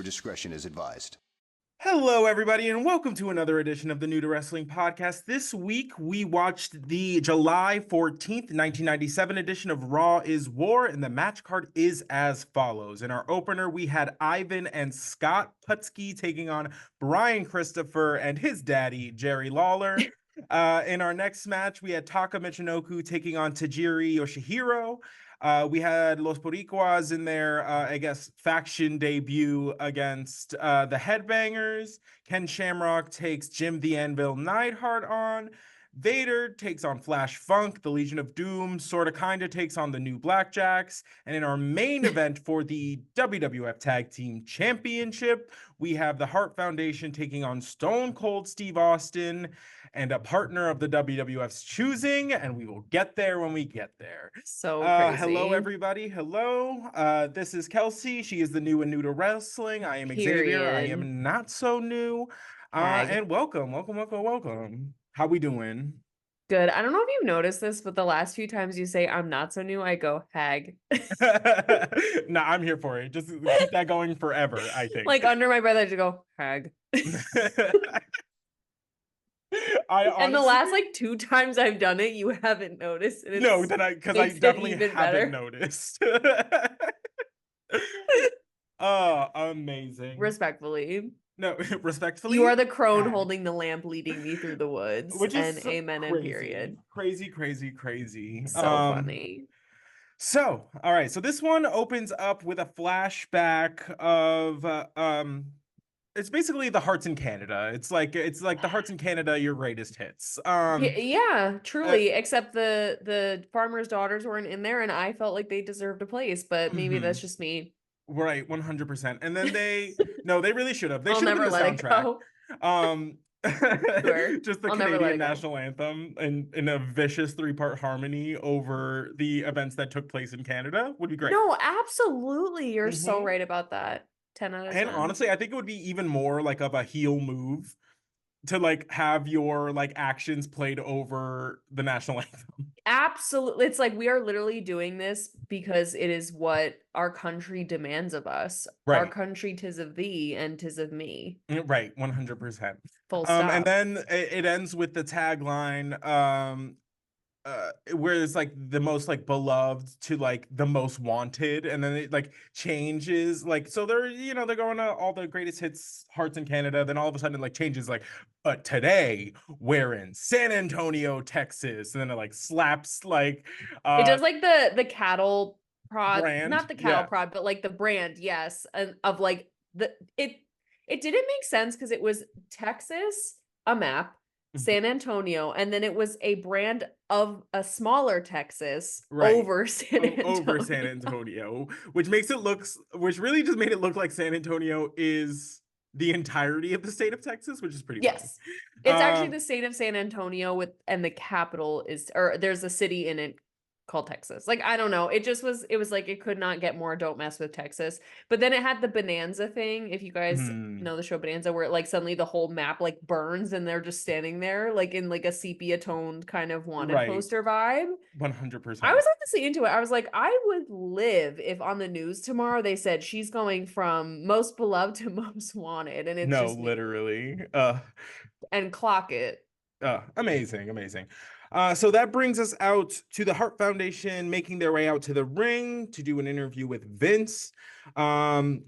discretion is advised. Hello, everybody, and welcome to another edition of the New to Wrestling podcast. This week, we watched the July 14th, 1997 edition of Raw is War, and the match card is as follows. In our opener, we had Ivan and Scott Putzky taking on Brian Christopher and his daddy, Jerry Lawler. In our next match, we had Taka Michinoku taking on Tajiri Yoshihiro. We had Los Boricuas in their, I guess, faction debut against the Headbangers. Ken Shamrock takes Jim the Anvil Neidhart on. Vader takes on Flash Funk. The Legion of Doom sort of kind of takes on the new Blackjacks. And in our main event for the WWF Tag Team Championship, we have the Hart Foundation taking on Stone Cold Steve Austin and a partner of the WWF's choosing, and we will get there when we get there. So crazy. Hello, everybody. Hello. This is Kelsey. She is the new and new to wrestling. I am Xavier. I am not so new. And welcome. How we doing? Good. I don't know if you've noticed this, but the last few times you say I'm not so new, I go hag. No, I'm here for it. Just keep that going forever, I think. Like under my breath, I just go hag. And the last like 2 times I've done it, you haven't noticed. No, because I definitely haven't noticed. Oh, amazing. Respectfully. No, respectfully. You are the crone holding the lamp leading me through the woods. Which is and amen crazy, and period. Crazy. So funny. So, all right. So this one opens up with a flashback of it's basically the Hearts in Canada. It's like the Hearts in Canada, your greatest hits. Yeah, truly. Except the farmers' daughters weren't in there, and I felt like they deserved a place, but maybe that's just me. Right, 100%. And then they really should have. They I'll should have never been the let soundtrack. it go. Sure. Just the I'll never let Canadian it go. national anthem in a vicious 3-part harmony over the events that took place in Canada would be great. No, absolutely. You're so right about that. 10 out of 10. And honestly, I think it would be even more like of a heel move to like have your like actions played over the national anthem. Absolutely. It's like we are literally doing this because it is what our country demands of us. Right. Our country, 'tis of thee and 'tis of me. Right, 100%. Full stop. And then it ends with the tagline where it's like the most like beloved to like the most wanted, and then it like changes like, so they're they're going to all the greatest hits Hearts in Canada, then all of a sudden it like changes like, but today we're in San Antonio, Texas, and then it like slaps like it does like the cattle prod brand, not the cattle prod, but like the brand, yes, of like it didn't make sense because it was Texas, a map, San Antonio, and then it was a brand of a smaller Texas over San Antonio. Which really just made it look like San Antonio is the entirety of the state of Texas, which is pretty funny. It's actually the state of San Antonio and the capital is, or there's a city in it called Texas. Like, I don't know. It was like, it could not get more don't mess with Texas. But then it had the Bonanza thing. If you guys know the show Bonanza, where it like suddenly the whole map like burns and they're just standing there like in like a sepia toned kind of wanted poster vibe. 100%. I was honestly into it. I was like, I would live if on the news tomorrow they said she's going from most beloved to most wanted. And it's just literally. And clock it. Amazing. So that brings us out to the Hart Foundation making their way out to the ring to do an interview with Vince. The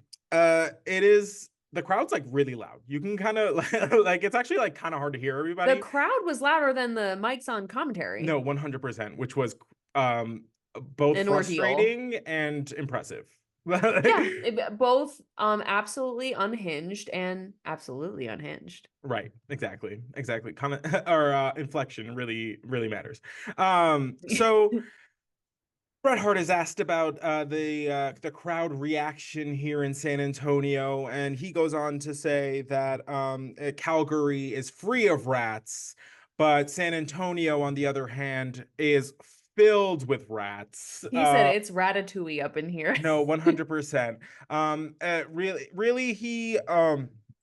crowd's like really loud. You can kind of like it's actually like kind of hard to hear everybody. The crowd was louder than the mics on commentary. No, 100%, which was both frustrating and impressive. Yeah, both absolutely unhinged and absolutely unhinged. Right, exactly. Comment or inflection really matters. So Bret Hart is asked about the crowd reaction here in San Antonio, and he goes on to say that Calgary is free of rats, but San Antonio, on the other hand, is filled with rats. He said it's ratatouille up in here. No, 100%. Really, he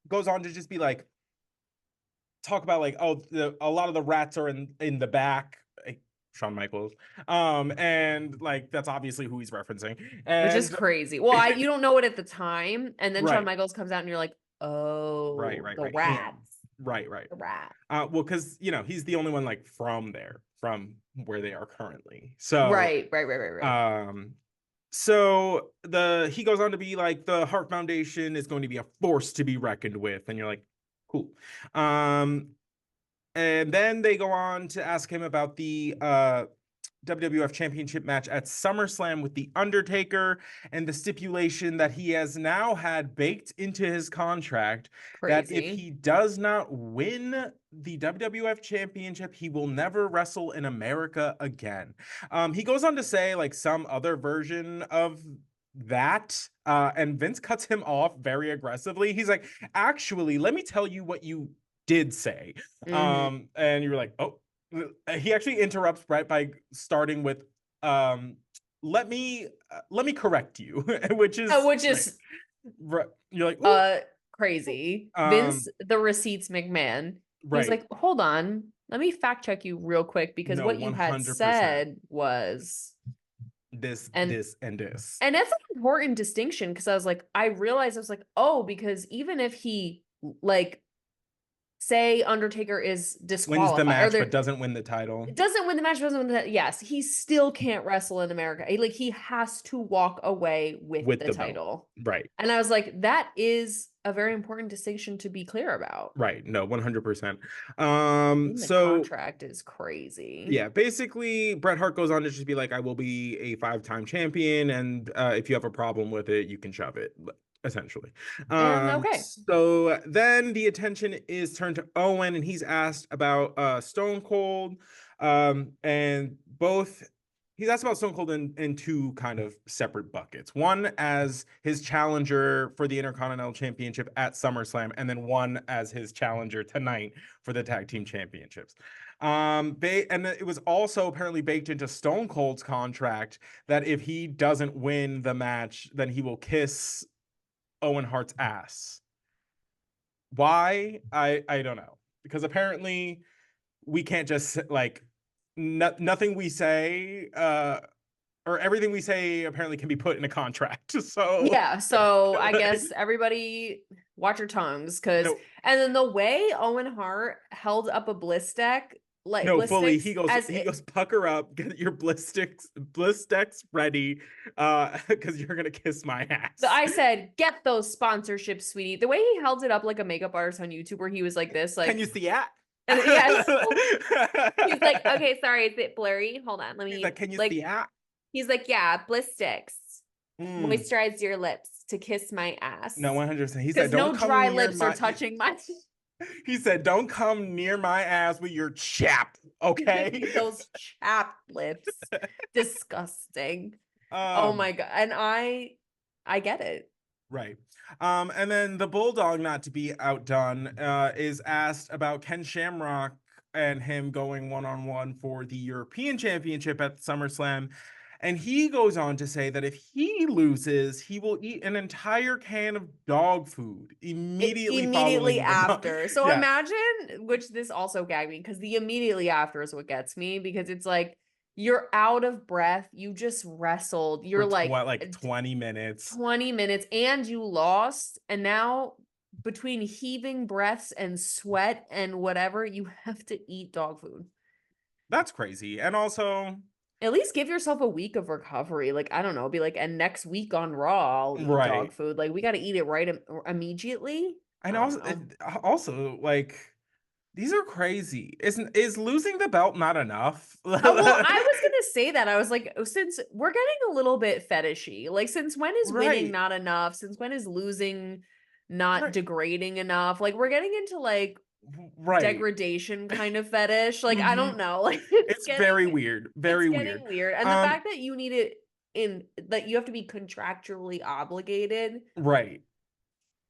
goes on to just be like, talk about like, a lot of the rats are in the back. Shawn Michaels. And like that's obviously who he's referencing. Which is And crazy. Well, you don't know it at the time, and then Shawn right, Michaels comes out and you're like, right, oh, right, the right. Him. rats. Right, right. The rat. Well, because he's the only one like from there, from where they are currently. So Right. so he goes on to be like the Hart Foundation is going to be a force to be reckoned with, and you're like, cool. And then they go on to ask him about the WWF Championship match at SummerSlam with The Undertaker and the stipulation that he has now had baked into his contract that if Crazy. he does not win the WWF Championship, he will never wrestle in America again. He goes on to say like some other version of that, and Vince cuts him off very aggressively. He's like, actually, let me tell you what you did say. Mhm. And you're like, oh. He actually interrupts Bret by starting with, let me correct you," which is Which is you're like, "Ooh." crazy. Um, Vince, the receipts McMahon. He's right. like, hold on, let me fact check you real quick because No, what you had 100%. said was This, and this, and this. and that's an important distinction because I was like, oh, because even if he like say Undertaker is Wins the disqualified or match, there but doesn't win the title doesn't win the match, doesn't win the yes, he still can't wrestle in America. Like he has to walk away with with the the belt. title. Right. And I was like, that is a very important distinction to be clear about. Right. No, 100%. In the So contract is crazy. yeah, basically Bret Hart goes on to just be like, I will be a 5-time champion, and if you have a problem with it, you can shove it, essentially. And okay. So then the attention is turned to Owen, and he's asked about Stone Cold. And both he's asked about Stone Cold in two kind of separate buckets. One as his challenger for the Intercontinental Championship at SummerSlam, and then one as his challenger tonight for the Tag Team Championships. And it was also apparently baked into Stone Cold's contract that if he doesn't win the match, then he will kiss Owen Hart's ass. Why? I don't know. Because apparently we can't just like nothing we say or everything we say apparently can be put in a contract. So yeah, so I guess everybody watch your tongues because no, and then the way Owen Hart held up a bliss deck, like no, bliss fully. sticks, He goes, pucker up, get your bliss decks ready, because you're gonna kiss my ass. I said, get those sponsorships, sweetie. The way he held it up like a makeup artist on YouTube, where he was like this, like, Can you see it? and yes, he's like, okay, sorry, it's a bit blurry. Hold on, let He's me like, can you like. see it? He's like, yeah, bliss sticks, Mm. moisturize your lips to kiss my ass. No, 100%. He Because said, don't no come dry near lips are my. touching my. He said, don't come near my ass with your chap, okay? Those chapped lips, disgusting. Oh Um, my god, and I get it. right. And then the Bulldog, not to be outdone, is asked about Ken Shamrock and him going one-on-one for the European Championship at SummerSlam. And he goes on to say that if he loses, he will eat an entire can of dog food immediately Immediately following after. So yeah. imagine, which this also gagged me because the immediately after is what gets me because it's like you're out of breath. You just wrestled. You're For like 20 minutes. 20 minutes and you lost. And now between heaving breaths and sweat and whatever, you have to eat dog food. That's crazy. And also, at least give yourself a week of recovery. Like, I don't know, be like, and next week on Raw, I'll eat dog food. Like, we got to eat it right immediately. And also, like, these are crazy. Is losing the belt not enough? Well, I was gonna say that. I was like, since we're getting a little bit fetishy, like, since when is winning not enough? Since when is losing not degrading enough? Like, we're getting into like degradation kind of fetish. Like, I don't know. Like, it's very weird. Very weird. Weird. And the fact that you need it that you have to be contractually obligated. Right.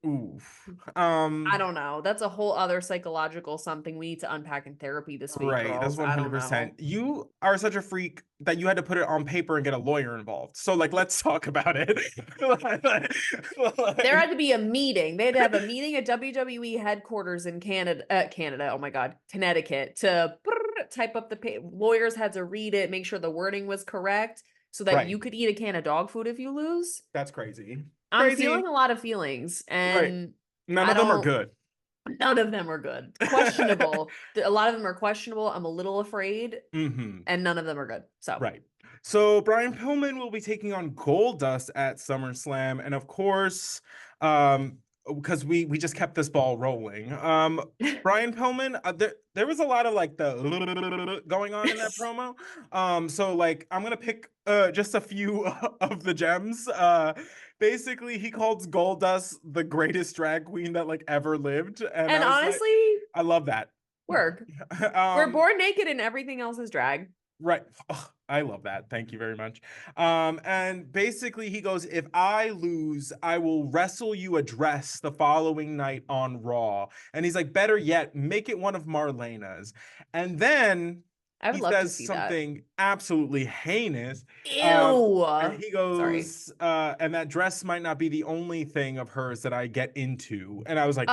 Oof. I don't know. That's a whole other psychological something we need to unpack in therapy this week. Right. Girls. That's 100%. You are such a freak that you had to put it on paper and get a lawyer involved. So, like, let's talk about it. There had to be a meeting. They had to have a meeting at WWE headquarters in Canada. Oh my God, Connecticut to type up the lawyers had to read it, make sure the wording was correct so that you could eat a can of dog food if you lose. That's crazy. I'm feeling a lot of feelings, and none of them are good. None of them are good. Questionable. A lot of them are questionable. I'm a little afraid, and none of them are good. So So Brian Pillman will be taking on Goldust at SummerSlam, and of course, because we just kept this ball rolling. Brian Pillman, there was a lot of like the going on in that promo. So like I'm gonna pick just a few of the gems. Basically, he calls Goldust the greatest drag queen that like ever lived, and honestly, I love that. We're born naked and everything else is drag. Right. Oh, I love that. Thank you very much. And basically he goes, if I lose, I will wrestle you a dress the following night on Raw. And he's like, better yet, make it one of Marlena's. And then he says something absolutely heinous. Ew. And he goes, and that dress might not be the only thing of hers that I get into. And I was like,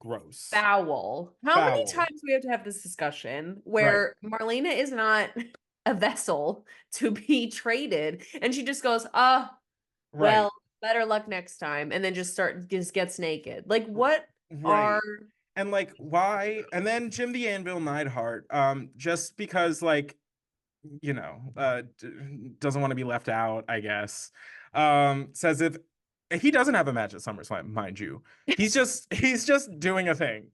gross. Foul. How many times do we have to have this discussion where Marlena is not a vessel to be traded, and she just goes, well, better luck next time, and then just gets naked. Like, what are and like why? And then Jim the Anvil Neidhart, just because like, you know, doesn't want to be left out, I guess. Says if he doesn't have a match at SummerSlam, mind you. He's just doing a thing.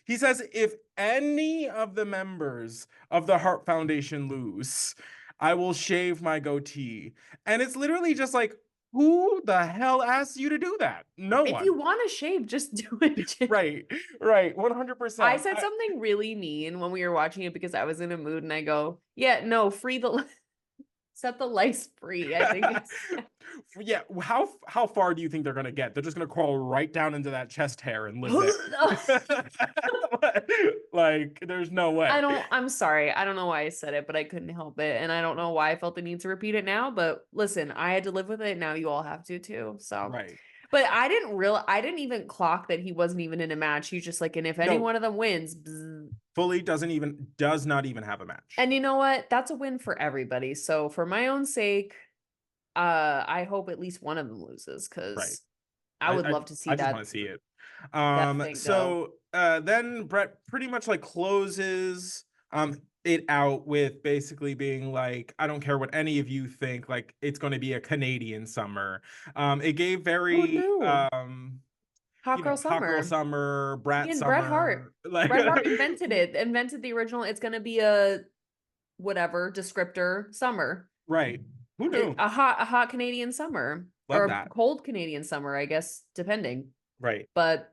He says if any of the members of the Hart Foundation lose, I will shave my goatee. And it's literally just like, who the hell asked you to do that? No one. If you want to shave, just do it. Right, 100%. I said something really mean when we were watching it because I was in a mood, and I go, yeah, no, free the set the lights free, I think. Yeah, how far do you think they're gonna get? They're just gonna crawl right down into that chest hair and live there. Like, there's no way. I'm sorry. I don't know why I said it, but I couldn't help it. And I don't know why I felt the need to repeat it now. But listen, I had to live with it. Now you all have to too. So But I didn't even clock that he wasn't even in a match. He's just like, and if any one of them wins, fully does not even have a match. And you know what? That's a win for everybody. So for my own sake, I hope at least one of them loses, because I would love to see that. I just want to see it. Then Bret pretty much like closes it out with basically being like, I don't care what any of you think, like it's going to be a Canadian summer. It gave very Hot Girl Summer, Bret Summer. Bret Hart. Like, Bret Hart invented the original. It's going to be a whatever descriptor summer. Right. Who knew? A hot Canadian summer. Love that. Cold Canadian summer, I guess, depending. Right. But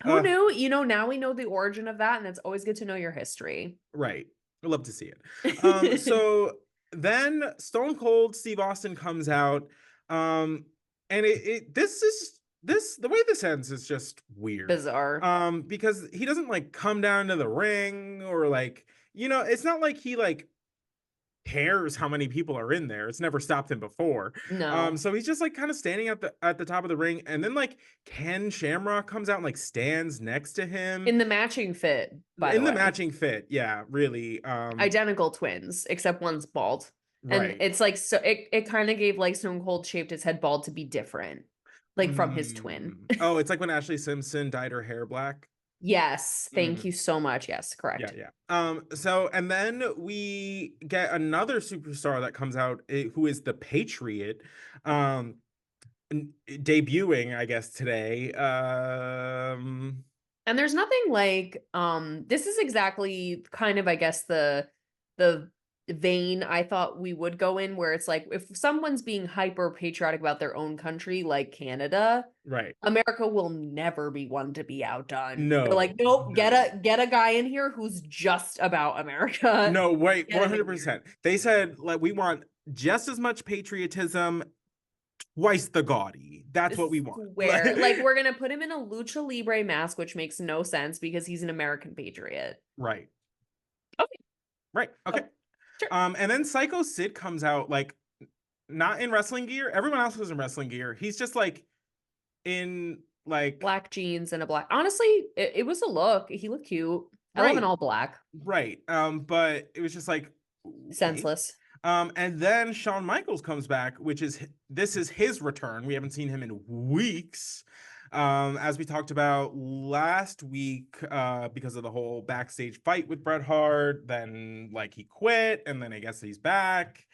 who knew? You know, now we know the origin of that, and it's always good to know your history. Right. I'd love to see it. So then Stone Cold Steve Austin comes out. And the way this ends is just weird. Bizarre. Because he doesn't like come down to the ring, or like, you know, it's not like he like cares how many people are in there. It's never stopped him before. No. So he's just like kind of standing at the top of the ring, and then like Ken Shamrock comes out and like stands next to him in the matching fit. By the way, matching fit, yeah, really. Identical twins, except one's bald, and it's like, so it kind of gave like Stone Cold shaped his head bald to be different, like from his twin. Oh, it's like when Ashley Simpson dyed her hair black. Yes, thank you so much. Yes, correct. Yeah. So, and then we get another superstar that comes out, who is the Patriot, debuting, I guess, today. And there's nothing like, this is exactly kind of, I guess, the vein I thought we would go in, where it's like, if someone's being hyper patriotic about their own country, like Canada, right, America will never be one to be outdone. No, they're like, nope, get a guy in here who's just about America. No, wait, 100%. They said, like, we want just as much patriotism, twice the gaudy. That's what we want. Like, we're gonna put him in a lucha libre mask, which makes no sense because he's an American patriot. Right. Okay. Right. Okay. Sure. And then Psycho Sid comes out, like, not in wrestling gear. Everyone else was in wrestling gear. He's just like in like black jeans and a black. Honestly, it was a look. He looked cute. I love an all black. Right. But it was just like okay. Senseless. And then Shawn Michaels comes back, this is his return. We haven't seen him in weeks. As we talked about last week, because of the whole backstage fight with Bret Hart, then like he quit, and then I guess he's back.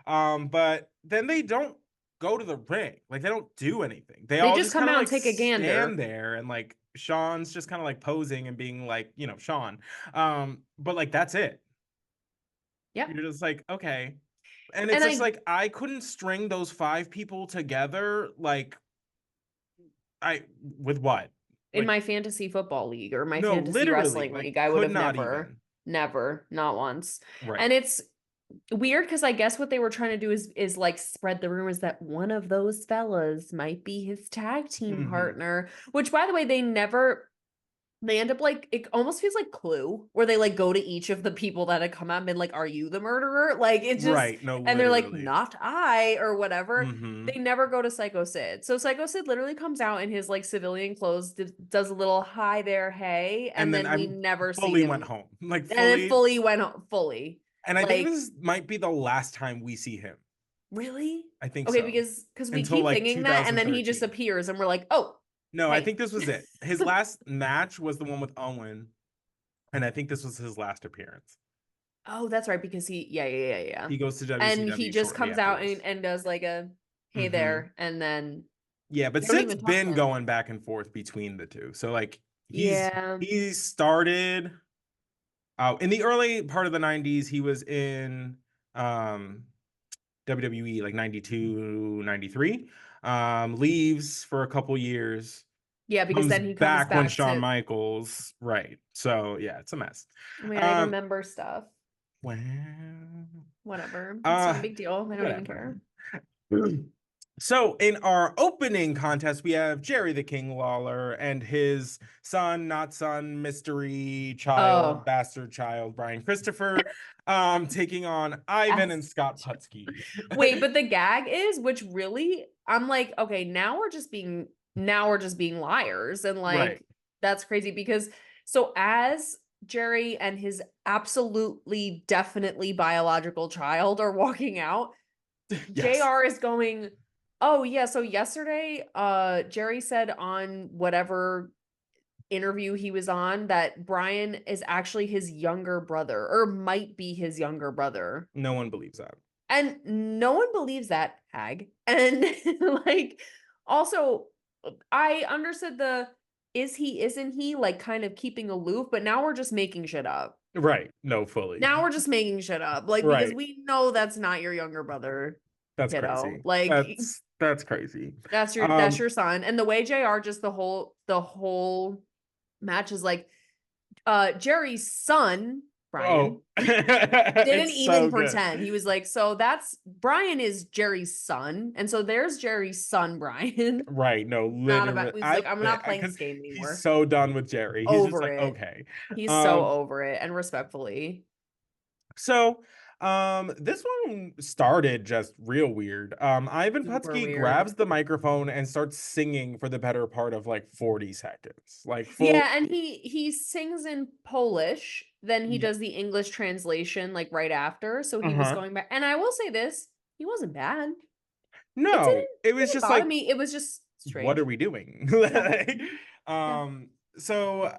But then they don't go to the ring, like they don't do anything. They all just come out and take a gander. Stand there, and like Shawn's just kind of like posing and being like, Shawn. But like that's it. Yeah. You're just like, okay. And it's just like I couldn't string those 5 people together, like with what? In my fantasy football league or my No, fantasy wrestling like, league, I would have not never, not once. Right. And it's weird because I guess what they were trying to do is like spread the rumors that one of those fellas might be his tag team partner, which by the way, they end up like, it almost feels like Clue, where they like go to each of the people that had come out and been like, are you the murderer? Like it's just, right. No, and they're like, not I, or whatever. Mm-hmm. They never go to Psycho Sid. So Psycho Sid literally comes out in his like civilian clothes, does a little hi there, hey, and then we never see him. Went home. Like fully, and then fully went home, And I think this might be the last time we see him. Really? I think okay, so. because we keep like thinking that, and then he just appears, and we're like, oh. No, hey. I think this was it. His last match was the one with Owen, and I think this was his last appearance. Oh, that's right, because he he goes to WCW, and he just comes out and does like a hey there, and then but Sid's been going back and forth between the two, so like he started in the early part of the 90s. He was in WWE like 92, 93. Leaves for a couple years. Yeah, because then he comes back when Shawn Michaels, right? So yeah, it's a mess. I mean, I remember stuff. Well, whatever. It's not a big deal. I don't even care. So in our opening contest, we have Jerry the King Lawler and his son, not son, mystery child, bastard child, Brian Christopher, taking on Ivan and Scott Putzky. Wait, but the gag is, which really, I'm like, okay, now we're just being liars, and like that's crazy, because so as Jerry and his absolutely definitely biological child are walking out, JR is going, oh yeah, so yesterday Jerry said on whatever interview he was on that Brian is actually his younger brother, or might be his younger brother. No one believes that. And no one believes that, Hag. And like, also, I understood the is he, isn't he, like kind of keeping aloof, but now we're just making shit up. Right. No, fully. Now we're just making shit up. Like, because we know that's not your younger brother. That's crazy. Like that's crazy. That's your son. And the way JR just the whole match is like Jerry's son, Brian, didn't even pretend. He was like, so that's Brian is Jerry's son, and so there's Jerry's son, Brian. Right. No, literally. He's like, I'm not playing this game anymore. He's so done with Jerry. He's just like, okay. He's so over it, and respectfully. So this one started just real weird. Ivan Putzky grabs the microphone and starts singing for the better part of like 40 seconds. Like and he sings in Polish, then he does the English translation like right after. So he was going back. And I will say this, he wasn't bad. No, it was just like me. It was just strange. What are we doing? So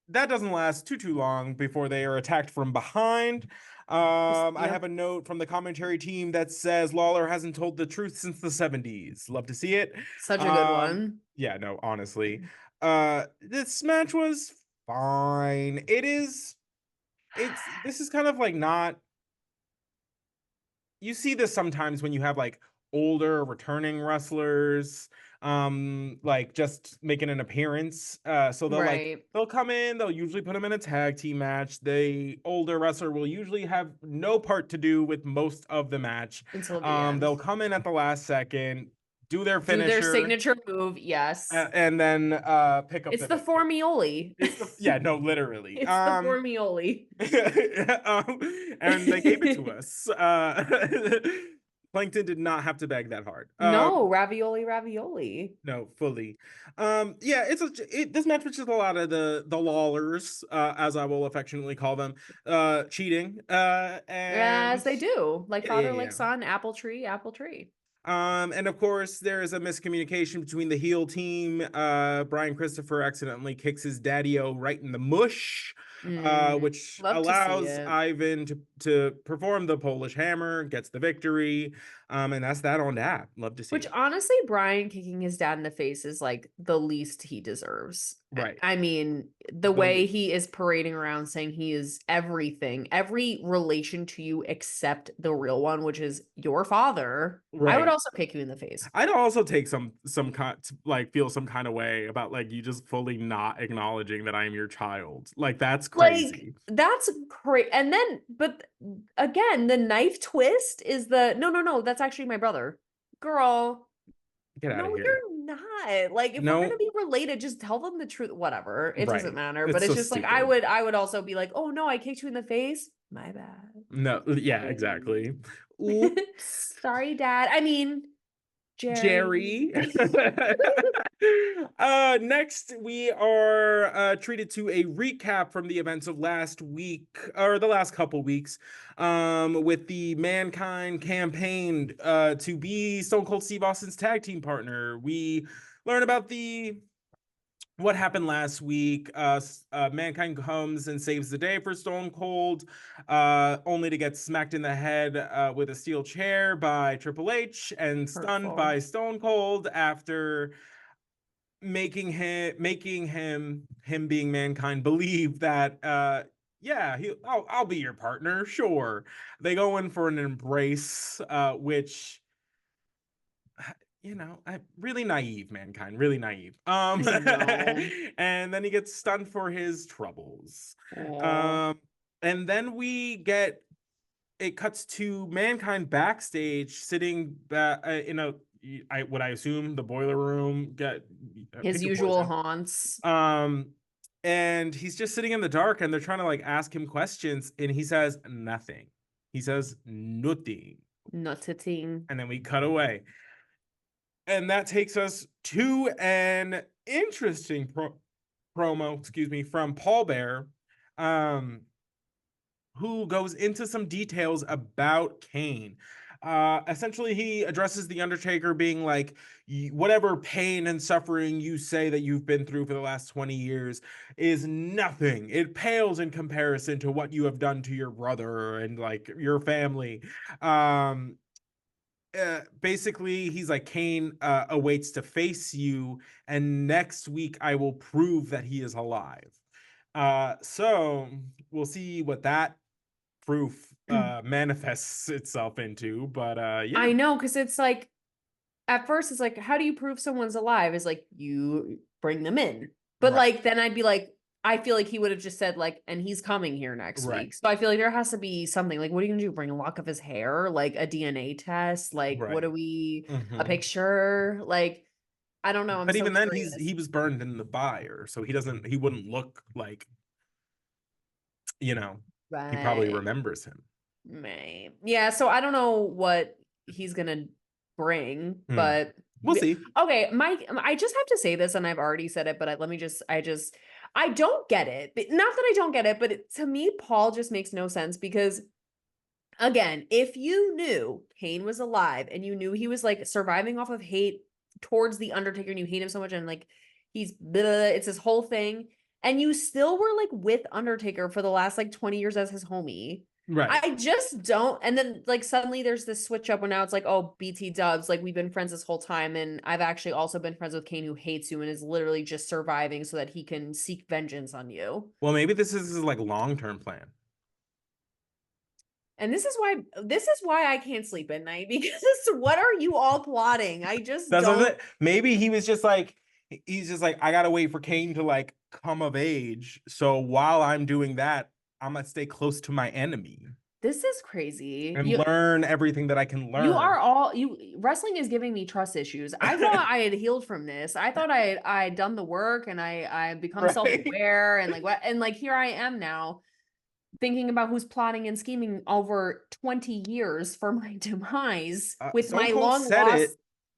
that doesn't last too long before they are attacked from behind. I have a note from the commentary team that says Lawler hasn't told the truth since the 70s. Love to see it. Such a good one. Yeah, no, honestly. This match was fine. This is kind of like not, you see this sometimes when you have like older returning wrestlers like just making an appearance, so they'll come in, they'll usually put them in a tag team match. The older wrestler will usually have no part to do with most of the match until the end. They'll come in at the last second, do their finisher, their signature move, and then pick up. It's the Formioli. No, literally, it's the Formioli. And they gave it to us. Plankton did not have to beg that hard. No, ravioli. No, fully. Yeah, this match was just a lot of the Lawlers, as I will affectionately call them, cheating. As And they do, like yeah, yeah, father, like yeah. son, apple tree. And of course, there is a miscommunication between the heel team. Brian Christopher accidentally kicks his daddy-o right in the mush, which Love to see allows it. Ivan to perform the Polish Hammer, gets the victory. And that's that on that. Love to see Which it. honestly, Brian kicking his dad in the face is like the least he deserves. Right. I mean, the way he is parading around saying he is everything, every relation to you except the real one, which is your father. I would Right. also kick you in the face. I'd also take some kind, like, feel some kind of way about like you just fully not acknowledging that I am your child. Like, that's Like, crazy. that's great. And then, but again, the knife twist is no, that's actually my brother. Girl, Get out of no, here. you're not. Like, if we're No. gonna be related, just tell them the truth. Whatever. It doesn't Right. matter. But It's it's so just like stupid. I would also be like, oh no, I kicked you in the face. My bad. No, yeah, exactly. Oops. Sorry, Dad. I mean, Jerry. Jerry. Next we are treated to a recap from the events of last week or the last couple weeks, with the Mankind campaigned to be Stone Cold Steve Austin's tag team partner. We learn about what happened last week. Mankind comes and saves the day for Stone Cold, only to get smacked in the head with a steel chair by Triple H and stunned Hurtful. by Stone Cold after making him being Mankind believe that yeah, I'll be your partner, sure. They go in for an embrace, which, really naive, Mankind, really naive. I know. And then he gets stunned for his troubles. Aw. And then it cuts to Mankind backstage, sitting in what I assume the boiler room. His Pick your usual poison. haunts. And he's just sitting in the dark, and they're trying to like ask him questions, and he says nothing. He says nothing. Nutting. And then we cut away. And that takes us to an interesting promo, excuse me, from Paul Bear, who goes into some details about Kane. Essentially, he addresses The Undertaker being like, whatever pain and suffering you say that you've been through for the last 20 years is nothing. It pales in comparison to what you have done to your brother and like your family. Basically, he's like, Kane awaits to face you, and next week I will prove that he is alive. So we'll see what that proof manifests itself into. But yeah, I know, because it's like, at first it's like, how do you prove someone's alive? Is like, you bring them in. But right. like, then I'd be like, I feel like he would have just said like, and he's coming here next Right. week. So I feel like there has to be something like, what are you gonna do? Bring a lock of his hair? Like a DNA test? Like, what Right. do we, a Mhm. picture? Like, I don't know. I'm But so even then, curious. he was burned in the fire, so he wouldn't look like, he probably Right. remembers him. Right. Yeah, so I don't know what he's gonna bring, but We'll see. Okay, Mike, I just have to say this, and I've already said it, but I don't get it. Not that I don't get it, but to me, Paul just makes no sense because, again, if you knew Kane was alive and you knew he was like surviving off of hate towards the Undertaker, and you hate him so much, and like it's this whole thing, and you still were like with Undertaker for the last like 20 years as his homie. Right. I just don't. And then like suddenly there's this switch up where now it's like, oh, BT dubs, like we've been friends this whole time. And I've actually also been friends with Kane, who hates you and is literally just surviving so that he can seek vengeance on you. Well, maybe this is his like long-term plan. And this is why I can't sleep at night, because what are you all plotting? I just don't. Maybe he's just like, I gotta wait for Kane to like come of age. So while I'm doing that, I'm gonna stay close to my enemy. This is crazy. And learn everything that I can learn. Wrestling is giving me trust issues. I thought I had healed from this. I thought I had done the work and I become self-aware and like here I am now. thinking about who's plotting and scheming over 20 years for my demise with Stone my Cold long said lost it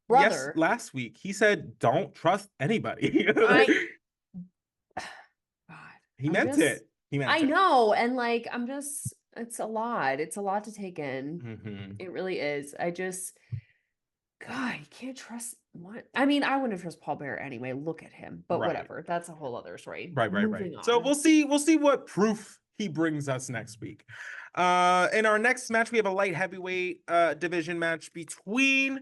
brother. last week. He said, "Don't trust anybody." I God, He I'm meant just it. He meant I it. know, and like I'm just it's a lot. It's a lot to take in. Mm-hmm. It really is. I just God, you can't trust what I mean, I wouldn't trust Paul Bear anyway. Look at him. But Right. whatever. That's a whole other story. Right. Moving So on. we'll see. We'll see what proof he brings us next week. In our next match, we have a light heavyweight division match between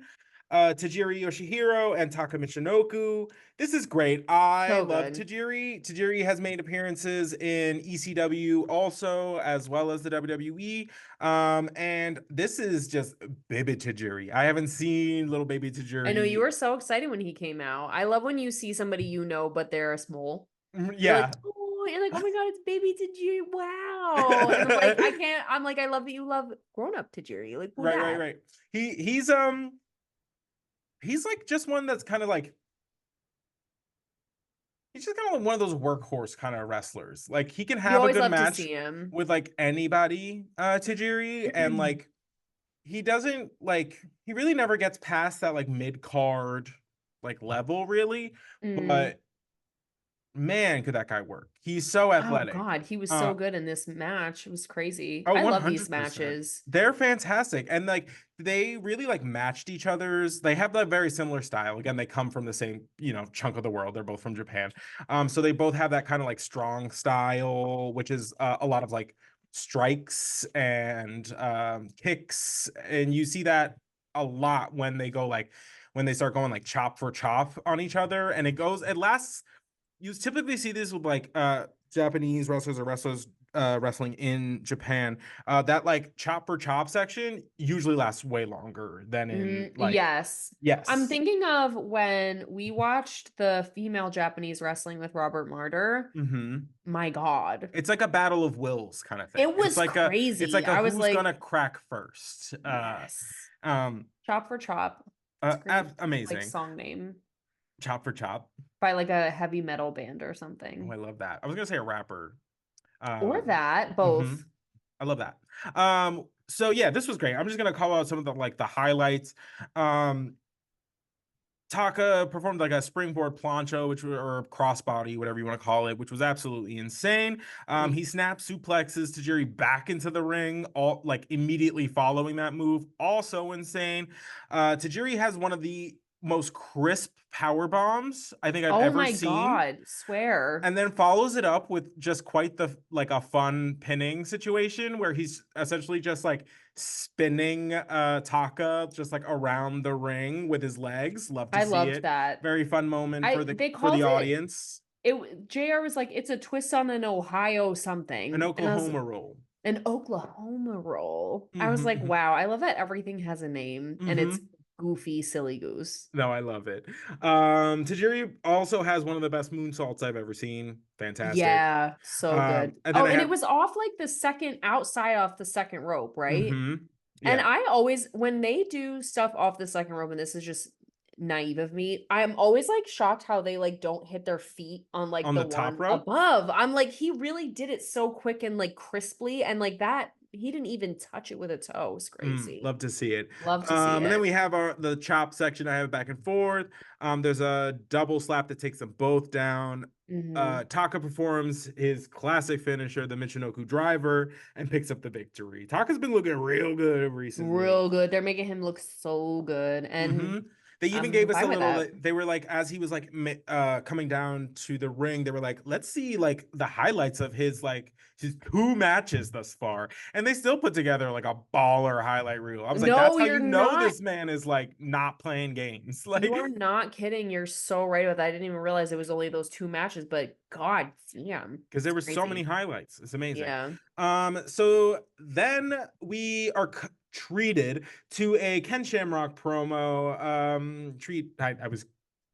Tajiri Yoshihiro and Taka Michinoku. This is great. I So love good. Tajiri. Tajiri has made appearances in ECW also, as well as the WWE. And this is just baby Tajiri. I haven't seen little baby I know you Tajiri. were so excited when he came out. I love when you see somebody you know, but they're a small. You're like, Yeah. oh, you're like, oh my God, it's baby Tajiri. Wow. And I'm like, I can't, I'm like, I love that you love grown up Tajiri. Like, who dat? Right. He's like just one that's kind of like he's just kind of like one of those workhorse kind of wrestlers. Like he can You have a always good love to match see him. with like anybody, Tajiri, and like he doesn't like he really never gets past that like mid card like level really, Mm. but man, could that guy work? He's so Oh athletic. God, he was Uh, so good in this match. It was crazy. Oh, I love these 100%. matches. They're fantastic. And like they really like matched each other's. They have that very similar style. Again, they come from the same, chunk of the world. They're both from Japan. So they both have that kind of like strong style, which is a lot of like strikes and kicks. And you see that a lot when they go like when they start going like chop for chop on each other. And it lasts you typically see this with like Japanese wrestlers or wrestlers wrestling in Japan. That like chop for chop section usually lasts way longer than in like Yes. I'm yes. thinking of when we watched the female Japanese wrestling with Robert Martyr. Mm-hmm. My God. It's like a battle of wills kind of thing. It It's was like crazy. a I was who's like, gonna crack first. yes. Um Chop for Chop. It's a great like Amazing. song name Chop for chop. by like a heavy metal band or Oh, I something. love that. I was gonna say a rapper. Or that, Mhm. both. I love that. So yeah, this was great. I'm just gonna call out some of the highlights. Um, Taka performed like a springboard plancha, or crossbody, whatever you want to call it, which was absolutely insane. He snapped suplexes Tajiri back into the ring, all like immediately following that move. Also insane. Tajiri has one of the most crisp power bombs I think I've Oh ever my seen, God, swear. and then follows it up with just quite the like a fun pinning situation where he's essentially just like spinning Taka just like around the ring with his legs. Love to I see loved it. that. Very fun moment I they for the called it audience. JR was like, it's a twist on an Ohio An something. And I was Oklahoma roll. an Oklahoma roll. I was like, Mm-hmm, wow, I love that everything has a name and mm-hmm. it's goofy, silly goose. No, I love it. Tajiri also has one of the best moonsaults I've ever seen. Fantastic. Yeah, so good. And then Oh, I and it have was off like the second outside off the second rope, right? mm-hmm. And Yeah. I always, when they do stuff off the second rope, and this is just naive of me, I'm always like shocked how they like don't hit their feet on like On the the top one rope. above. I'm like, he really did it so quick and like crisply, and like that, he didn't even touch it with a toe. It's crazy. Love to see it. Love to see And then it. we have the chop section. I have back and forth. There's a double slap that takes them both down. Hmm. Taka performs his classic finisher, the Michinoku driver, and picks up the victory. Taka's been looking real good recently. Real good. They're making him look so good, and Hmm. They even I'm gave us a fine with little. that. They were like, as he was like coming down to the ring, they were like, let's see like the highlights of his 2 matches thus far, and they still put together like a baller highlight reel. I was like, that's No, how you're you know not. this man is like not playing games, like You are not kidding. You're so right about that. I didn't even realize it was only those 2 matches, but God damn, because there it's were so many crazy. highlights. It's amazing. Yeah. So then we are treated to a Ken Shamrock promo. I was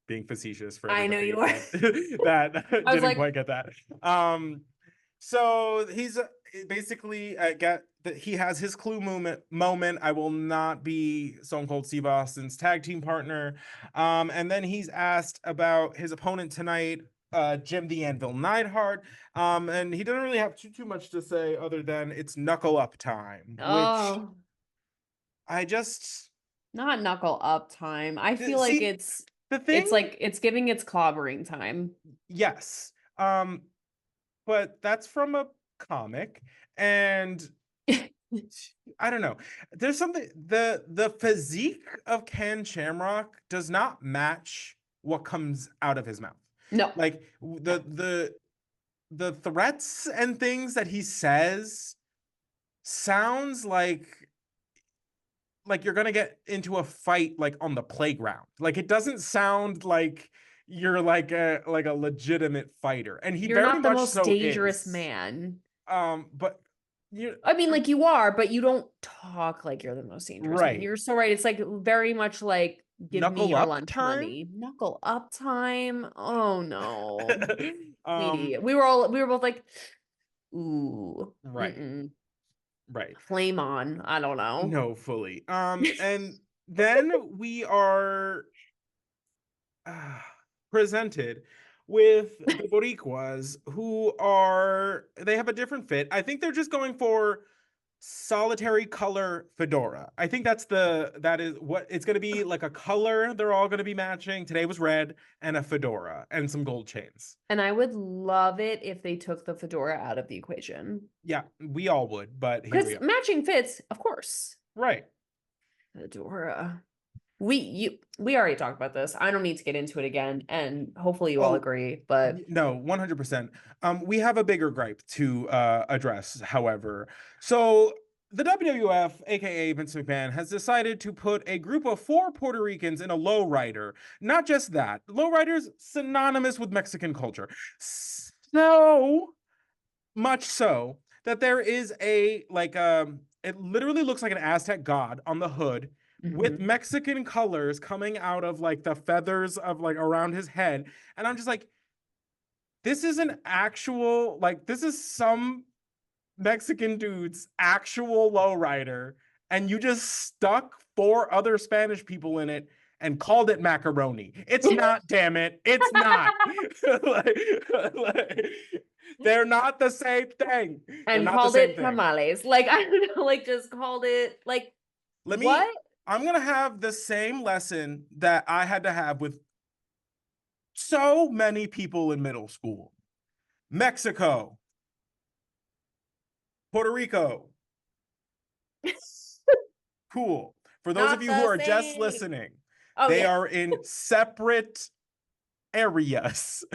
being facetious for I know everybody you are. that that I was didn't like, quite get that. So he's basically got that he has his clue moment. I will not be Stone Cold Steve Austin's tag team partner. And then he's asked about his opponent tonight. Jim the Anvil Neidhart. And he doesn't really have too much to say other than it's knuckle up time, which Oh, I just not knuckle up time. I feel like see it's the thing. like it's giving its clobbering time. Yes. But that's from a comic, and I don't know. There's something the physique of Ken Shamrock does not match what comes out of his mouth. No. Like the threats and things that he says sounds like you're gonna get into a fight like on the playground. Like it doesn't sound like you're like a legitimate fighter, and he You're very not the much most so dangerous is. man. But you I mean, like you are, but you don't talk like you're the most dangerous man. right. You're so right. It's like very much like give me Knuckle your up lunch time. money. Knuckle up time. Oh no. um Sweetie. We were both like, ooh. right. Mm-mm. Right. Flame on. I don't know. No, fully. And then we are uh, presented with the Boricuas, who they have a different fit. I think they're just going for solitary color fedora. I think that is what it's going to be, like a color they're all going to be matching. Today was red, and a fedora and some gold chains. And I would love it if they took the fedora out of the equation. Yeah, we all would, but here we Because are. matching fits, of course. Right. Fedora. We already talked about this. I don't need to get into it again, and hopefully you all agree. But no, 100%. We have a bigger gripe to address, however. So the WWF, aka Vince McMahon, has decided to put a group of 4 Puerto Ricans in a lowrider. Not just that, lowriders synonymous with Mexican culture. So much so that there is it literally looks like an Aztec god on the hood with Mexican colors coming out of like the feathers of like around his head. And I'm just like, this is an actual, like, this is some Mexican dude's actual lowrider, and you just stuck 4 other Spanish people in it and called it macaroni. It's not, damn it. It's not. like, they're not the same thing. And called it tamales. Like, I don't know, like just called it like I'm gonna have the same lesson that I had to have with so many people in middle school. Mexico, Puerto Rico. Cool. For those of you who are just listening, they are in separate areas.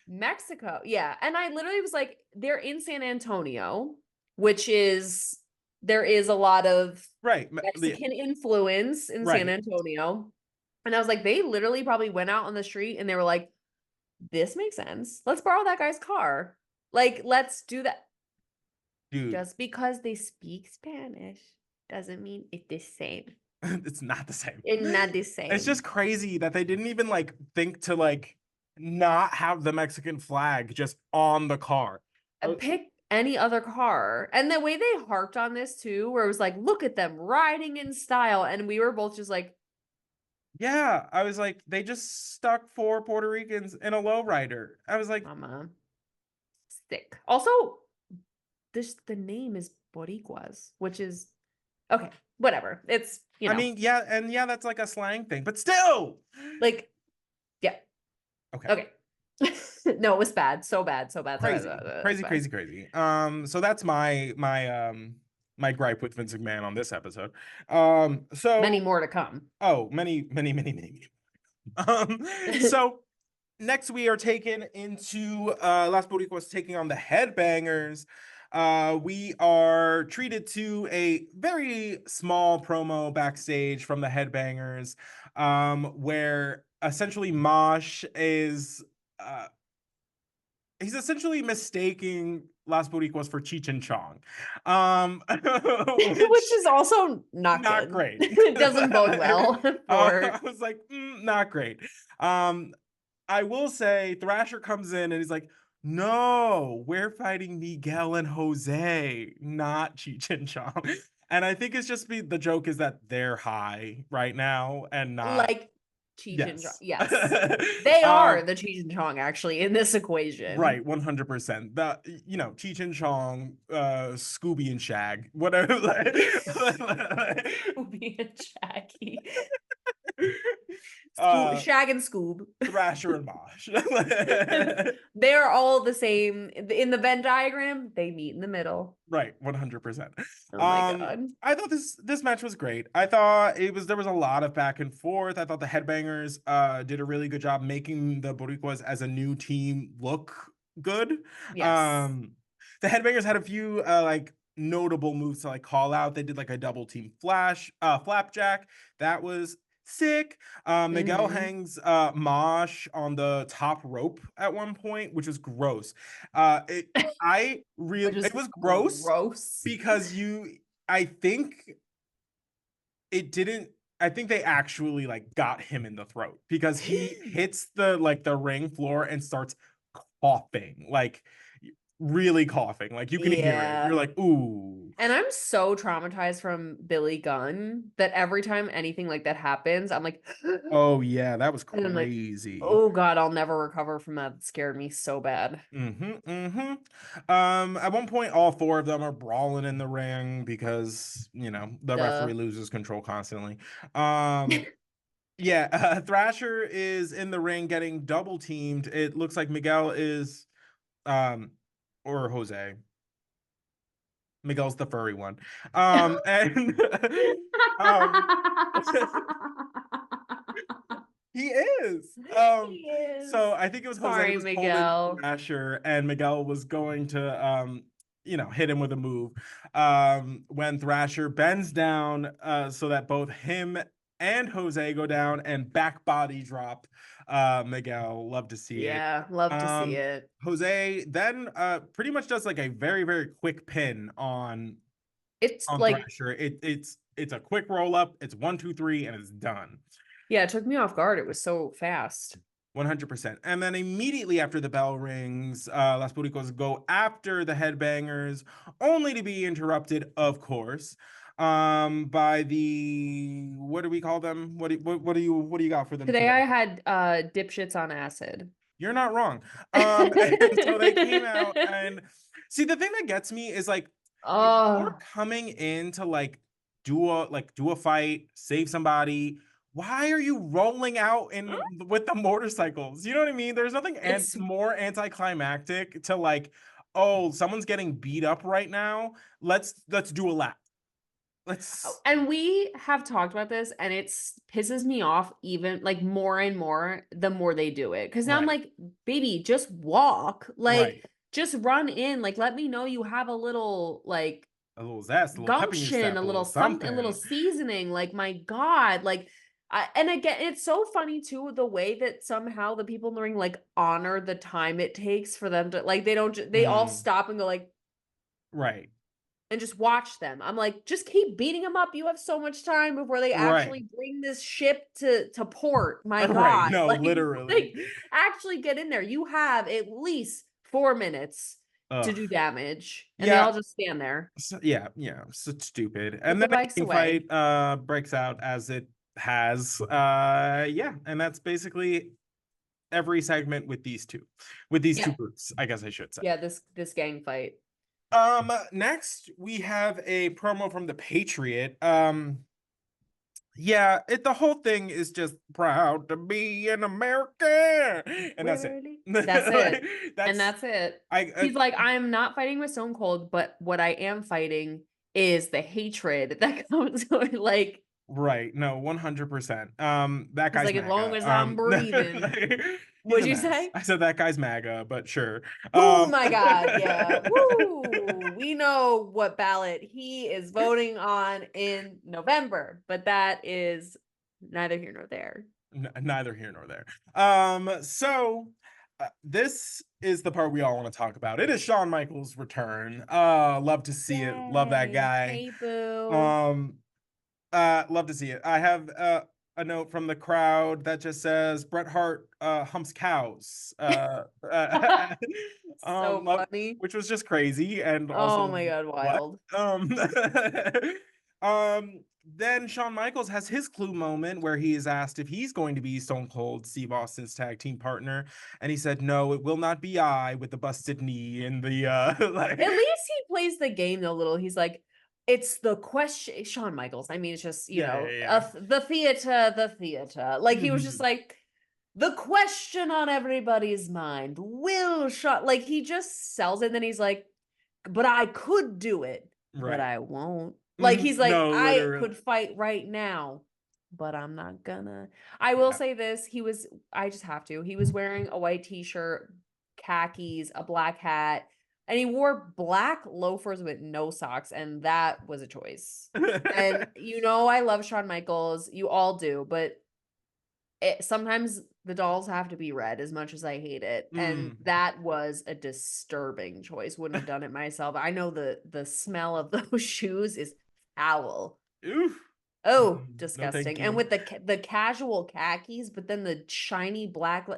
Mexico. Yeah. And I literally was like, they're in San Antonio, which is there is a lot of Mexican influence in San Antonio. And I was like, they literally probably went out on the street and they were like, this makes sense. Let's borrow that guy's car. Like, let's do that. Dude. Just because they speak Spanish doesn't mean it's the same. It's not the same. It's not the same. It's just crazy that they didn't even like think to like not have the Mexican flag just on the car. And pick any other car. And the way they harped on this too, where it was like, look at them riding in style. And we were both just like, yeah, I was like, they just stuck 4 Puerto Ricans in a lowrider. I was like, mama, sick. Also, the name is Boricuas, which is okay, whatever. It's, you know. I mean, yeah, and yeah, that's like a slang thing, but still. Like, yeah. Okay. No, it was bad. So bad. Crazy. Crazy. So that's my gripe with Vince McMahon on this episode. So many more to come. Oh, many. So next we are taken into Las Boricuas taking on the Headbangers. We are treated to a very small promo backstage from the Headbangers, where essentially Mosh is he's essentially mistaking Las Boricuas for Cheech and Chong, which is also not great. It doesn't bode well. I was like, not great. I will say Thrasher comes in and he's like, no, we're fighting Miguel and Jose, not Cheech and Chong. And I think it's just the joke is that they're high right now and not like Cheech and Chong. Yes. Yes. They are the Cheech and Chong actually in this equation. Right, 100%. The Cheech and Chong, Scooby and Shag, whatever. Scooby and Shaggy. Shag and Scoob. Thrasher and Mosh. They're all the same. In the Venn diagram, they meet in the middle. Right, 100%. Oh my God. I thought this match was great. I thought there was a lot of back and forth. I thought the Headbangers did a really good job making the Boricuas as a new team look good. Yes. The Headbangers had a few like notable moves to like call out. They did like a double team flapjack. That was sick. Miguel hangs Mosh on the top rope at one point, which was gross. It was gross because I think they actually like got him in the throat because he hits the ring floor and starts coughing, like really coughing, like you can hear it. You're like, ooh. And I'm so traumatized from Billy Gunn that every time anything like that happens, I'm like, oh yeah, that was crazy. Like, oh God, I'll never recover from that. It scared me so bad. At one point, all four of them are brawling in the ring because the referee loses control constantly. Yeah, Thrasher is in the ring getting double teamed. It looks like Miguel is or Jose. Miguel's the furry one. And he is. He is. So I think it was Jose was holding Thrasher, and Miguel was going to hit him with a move. When Thrasher bends down so that both him and Jose go down and back body drop Miguel. Love to see it. Yeah, love to see it. Jose then pretty much does like a very, very quick pin on Thrasher. It's a quick roll up. It's 1, 2, 3, and it's done. Yeah, it took me off guard. It was so fast. 100%. And then immediately after the bell rings, Las Boricuas go after the Headbangers, only to be interrupted, of course, by the, what do we call them? What do you got for them today? I had dipshits on acid. You're not wrong. And so they came out, and see, the thing that gets me is like, if you're coming in to like do a fight, save somebody, why are you rolling out with the motorcycles? You know what I mean? There's nothing more anticlimactic to like, oh, someone's getting beat up right now. Let's do a lap. And we have talked about this, and it pisses me off even like more and more the more they do it. Because now I'm like, baby, just walk. Like, just run in. Like, let me know you have a little like a little zest, a little gumption, a little something, a little seasoning. Like, my God, like. And again, it's so funny too, the way that somehow the people in the ring like honor the time it takes for them to like, they all stop and go like, right. And just watch them. I'm like, just keep beating them up. You have so much time before they actually bring this ship to port. My God. Right. No, like, literally. Like, actually get in there. You have at least 4 minutes to do damage. And they all just stand there. So, so stupid. And then the fight breaks out as it has. And that's basically every segment with these two groups, I guess I should say. Yeah, this gang fight. Next we have a promo from the Patriot. The whole thing is just proud to be an American, and that's it. That's it. That's it. He's like, I'm not fighting with Stone Cold, but what I am fighting is the hatred that comes with like. Right. No, 100%. That guy's like, MAGA. As long as I'm breathing. What'd you say? I said that guy's MAGA, but sure. Oh my God, yeah. Woo! We know what ballot he is voting on in November, but that is neither here nor there. Neither here nor there. So this is the part we all want to talk about. It is Shawn Michaels' return. Love to see it. Love that guy. Hey, boo. Love to see it. I have a note from the crowd that just says Bret Hart humps cows. So funny. Which was just crazy and also oh my God, wild. then Shawn Michaels has his clue moment where he is asked if he's going to be Stone Cold Steve Austin's tag team partner, and he said, "No, it will not be I," with the busted knee and the like. At least he plays the game a little. He's like, it's the question. Shawn Michaels. I mean, it's just the theater. Like he was just like, the question on everybody's mind. Will Shawn, like he just sells it, and then he's like, but I could do it, but I won't. Like he's like, No, I literally. could fight right now, but I'm not gonna. I will say this, I just have to. He was wearing a white t-shirt, khakis, a black hat, and he wore black loafers with no socks, and that was a choice. And I love Shawn Michaels. You all do, but sometimes the dolls have to be red as much as I hate it. And that was a disturbing choice. Wouldn't have done it myself. I know the smell of those shoes is foul. Oof. Oh, No, disgusting. thank And you. with the casual khakis, but then the shiny black,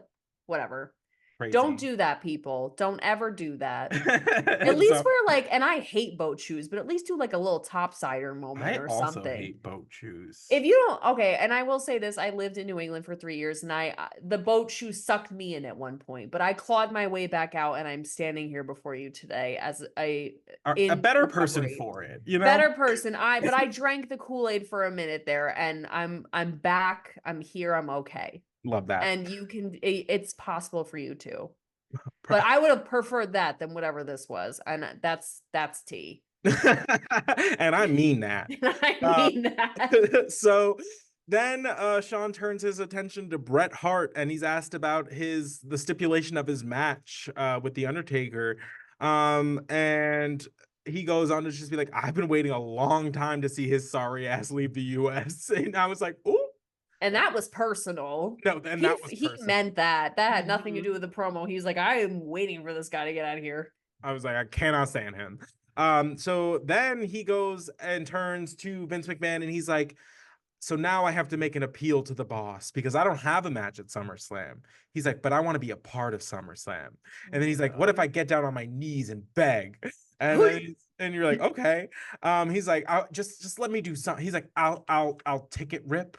whatever. Crazy. Don't do that, people. Don't ever do that. At least wear like, and I hate boat shoes, but at least do like a little topsider moment or something. I also hate boat shoes. If you don't, okay, and I will say this, I lived in New England for 3 years, and the boat shoe sucked me in at one point, but I clawed my way back out, and I'm standing here before you today as a better person for it, Better person. But I drank the Kool-Aid for a minute there, and I'm back. I'm here. I'm okay. Love that. And it's possible for you too. But I would have preferred that than whatever this was, and that's tea. And I mean that. I mean that. So then Shawn turns his attention to Bret Hart, and he's asked about the stipulation of his match with The Undertaker. And he goes on to just be like, I've been waiting a long time to see his sorry ass leave the US. And I was like, ooh. And that was personal. No, and that was personal. He meant that. That had nothing to do with the promo. He's like, I am waiting for this guy to get out of here. I was like, I cannot stand him. So then he goes and turns to Vince McMahon, and he's like, so now I have to make an appeal to the boss because I don't have a match at SummerSlam. He's like, but I want to be a part of SummerSlam. And then he's like, what if I get down on my knees and beg? And you're like, okay. He's like, just let me do something. He's like, I'll ticket rip.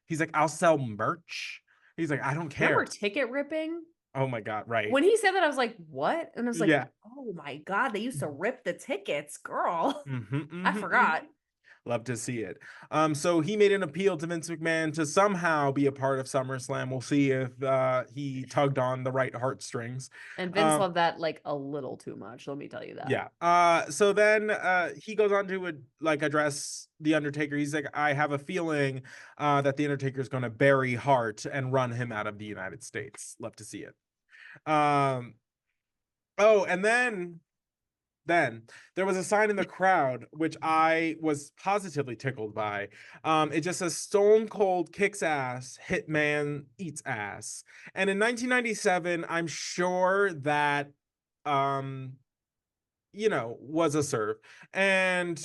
He's like, I'll sell merch. He's like, I don't care. Remember ticket ripping? Oh my God, right. When he said that, I was like, what? And I was like, oh my God, they used to rip the tickets, girl. I forgot. Love to see it. So he made an appeal to Vince McMahon to somehow be a part of SummerSlam. We'll see if he tugged on the right heartstrings. And Vince loved that like a little too much, let me tell you that. Yeah. So then he goes on to address The Undertaker. He's like, I have a feeling that The Undertaker is going to bury Hart and run him out of the United States. Love to see it. Oh, and then there was a sign in the crowd, which I was positively tickled by. It just says, Stone Cold kicks ass, Hitman eats ass. And in 1997, I'm sure that, was a serve. And,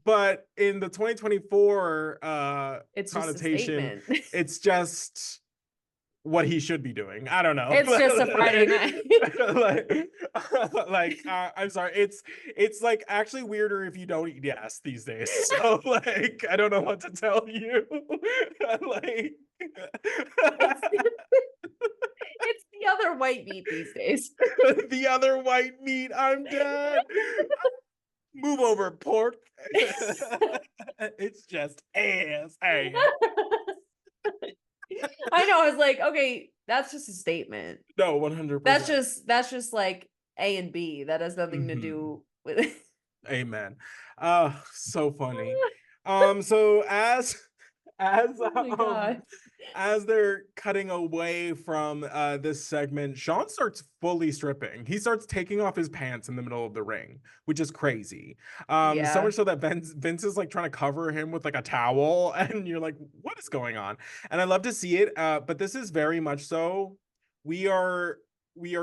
but in the 2024 it's connotation, it's just what he should be doing. I don't know. It's just a Friday night. I'm sorry. It's like actually weirder if you don't eat ass these days. So like, I don't know what to tell you. Like, it's the other white meat these days. The other white meat. I'm dead. Move over, pork. It's just ass. Hey. I know. I was like, okay, that's just a statement. No, 100%. That's just like A and B. That has nothing to do with it. Amen. So funny. So as they're cutting away from this segment, Shawn starts fully stripping. He starts taking off his pants in the middle of the ring, which is crazy. So much so that Vince is like trying to cover him with like a towel, and you're like, what is going on? And I love to see it. But this is very much so. We are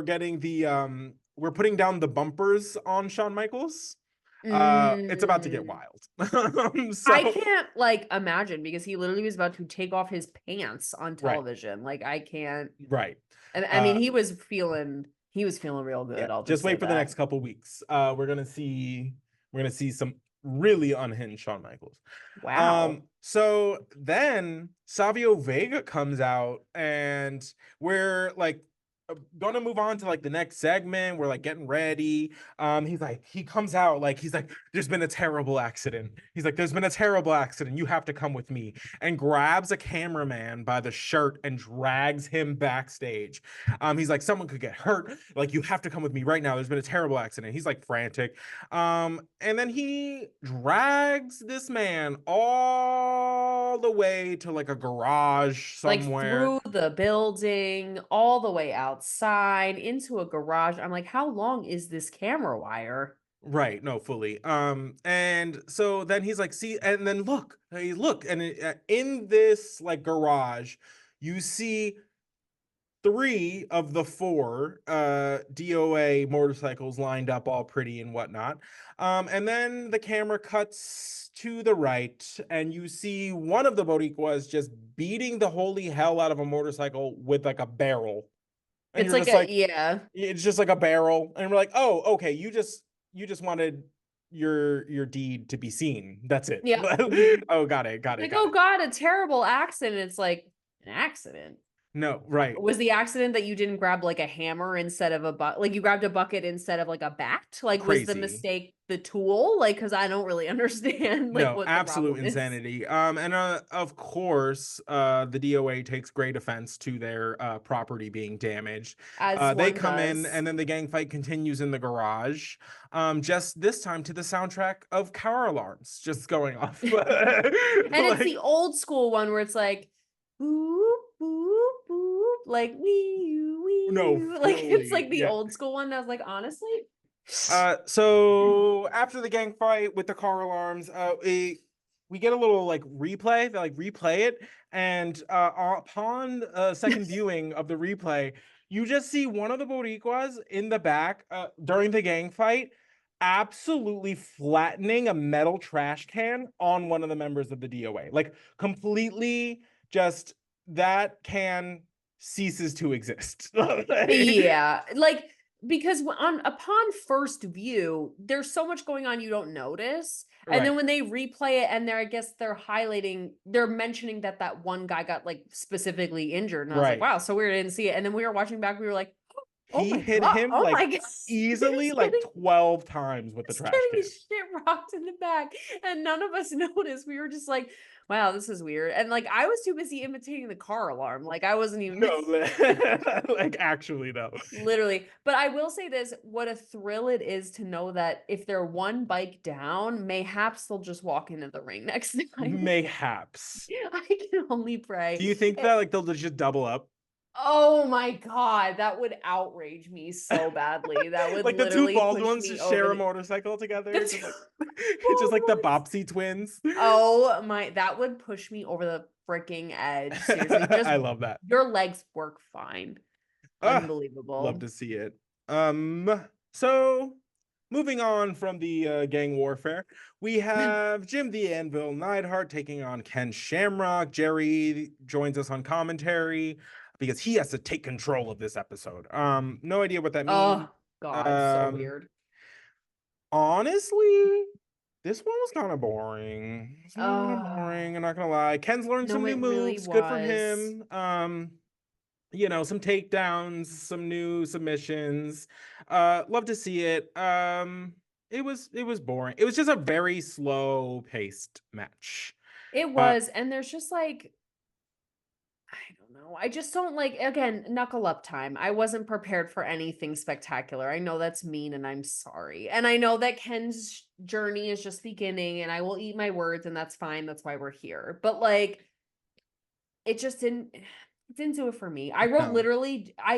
getting the we're putting down the bumpers on Shawn Michaels. It's about to get wild. I can't like imagine, because he literally was about to take off his pants on television. Right. Like I can't. Right. And I mean, he was feeling real good. Yeah, I'll just wait for the next couple weeks. We're gonna see some really unhinged Shawn Michaels. Wow. So then Savio Vega comes out, and we're like gonna move on to like the next segment. We're like getting ready. He comes out like he's like, there's been a terrible accident. He's like, there's been a terrible accident. You have to come with me, and grabs a cameraman by the shirt and drags him backstage. He's like, someone could get hurt. Like, you have to come with me right now. There's been a terrible accident. He's like frantic. And then he drags this man all the way to like a garage Like somewhere. through the building, all the way outside into a garage. I'm like, how long is this camera wire? Right, no, fully. And so then he's like, see, and then look, hey, look, and in this like garage, you see three of the four DOA motorcycles lined up all pretty and whatnot. And then the camera cuts to the right, and you see one of the Boricuas just beating the holy hell out of a motorcycle with like a barrel. And It's you're like just like, yeah. it's just like a barrel. And we're like, oh, okay, you just wanted your deed to be seen. That's it. Yeah. Oh, got it, got it, Like, got oh it. God, a terrible accident. It's like an accident. No, right. Was the accident that you didn't grab like a hammer instead of a bucket? Like you grabbed a bucket instead of like a bat? Like was the Crazy. mistake the tool? Like, because I don't really understand like No, what the absolute problem is. insanity. And of course, the DOA takes great offense to their property being damaged. As They one come in, does. and then the gang fight continues in the garage. Just this time to the soundtrack of car alarms just going off. And it's Like, the old school one where it's like boop, boop, boop, like no, wee, like it's fully, like the yeah. old school one. I was like, honestly, So after the gang fight with the car alarms, we get a little like replay. They like replay it, and upon second viewing of the replay, you just see one of the Boricuas in the back during the gang fight, absolutely flattening a metal trash can on one of the members of the DOA, like completely just that can ceases to exist. yeah, like because upon first view, there's so much going on you don't notice. And then Right. when they replay it and I guess they're highlighting, they're mentioning that that one guy got like specifically injured. And I was like, Right. wow, so weird. I didn't see it. And then we were watching back, we were like, oh He my hit God. him Oh my like God. easily He's like getting 12 times with the just trash getting can. shit rocked in the back. And none of us noticed. We were just like, wow, this is weird. And like I was too busy imitating the car alarm. Like I wasn't even No, like actually though. literally. But I will say this, what a thrill it is to know that if they're one bike down, mayhaps they'll just walk into the ring next time. Mayhaps. I can only Do pray. you think that like they'll just double up? Oh my God, that would outrage me so badly. That would Like the two literally bald push ones me just over share a the motorcycle together, the just like just like the bald ones. Bopsy twins. Oh my, that would push me over the freaking edge. Seriously, just I love that. your legs work fine. Ah, love Unbelievable. to see it. So moving on from the gang warfare, we have Jim the Anvil Neidhart taking on Ken Shamrock. Jerry joins us on commentary because he has to take control of this episode. No idea what that means. Oh God, so Um, weird. Honestly, this one was kind of boring. It's kind of Oh, boring. I'm not gonna lie. Ken's learned some no, new it really moves. Good for was. him. Some takedowns, some new submissions. Love to see it. It was boring. It was just a very slow paced match. It Uh, was, and there's just like, I don't know. I just don't like, again, knuckle up time. I wasn't prepared for anything spectacular. I know that's mean and I'm sorry. And I know that Ken's journey is just beginning and I will eat my words and that's fine. That's why we're here. But like, it just didn't do it for me. no, I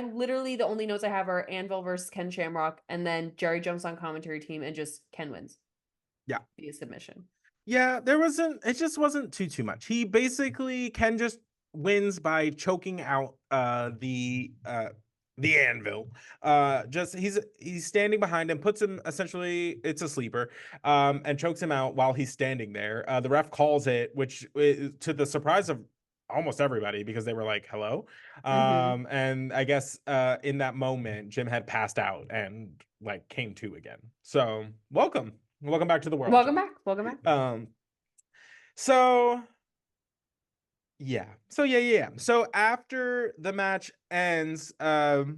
literally the only notes I have are Anvil versus Ken Shamrock, and then Jerry jumps on commentary team and just Ken wins yeah, via submission. yeah. There wasn't. It just wasn't too much. He basically Ken just wins by choking out the anvil. Just he's standing behind him, puts him essentially, it's a sleeper, and chokes him out while he's standing there. The ref calls it, which to the surprise of almost everybody, because they were like, hello. Mm-hmm. And I guess in that moment Jim had passed out and like came to again. So welcome. Welcome back to the world. Welcome back. Welcome back. So yeah. So after the match ends, the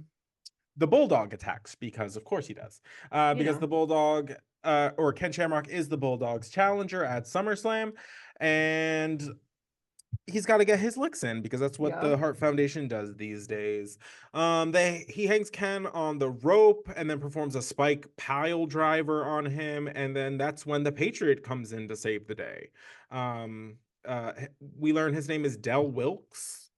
Bulldog attacks because of course he does. Because the Bulldog, or Ken Shamrock is the Bulldog's challenger at SummerSlam, and he's got to get his licks in because that's what the Hart Foundation does these days. He hangs Ken on the rope and then performs a spike pile driver on him, and then that's when the Patriot comes in to save the day. We learn his name is Del Wilkes.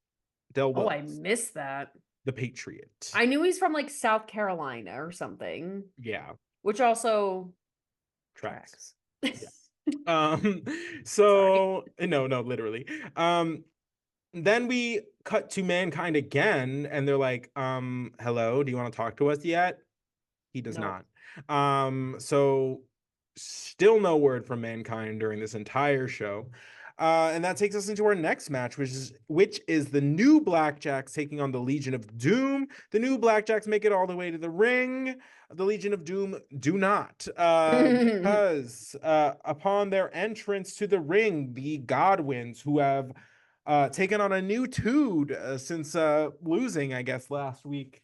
Oh, I missed that. The Patriot. I knew he's from like South Carolina or something. Yeah. Which also tracks. Yeah. So no, literally. Then we cut to Mankind again, and they're like, hello, do you want to talk to us yet? He does not. So still no word from Mankind during this entire show. And that takes us into our next match, which is the new Blackjacks taking on the Legion of Doom. The new Blackjacks make it all the way to the ring. The Legion of Doom do not, because upon their entrance to the ring, the Godwins, who have taken on a new feud since losing, I guess, last week,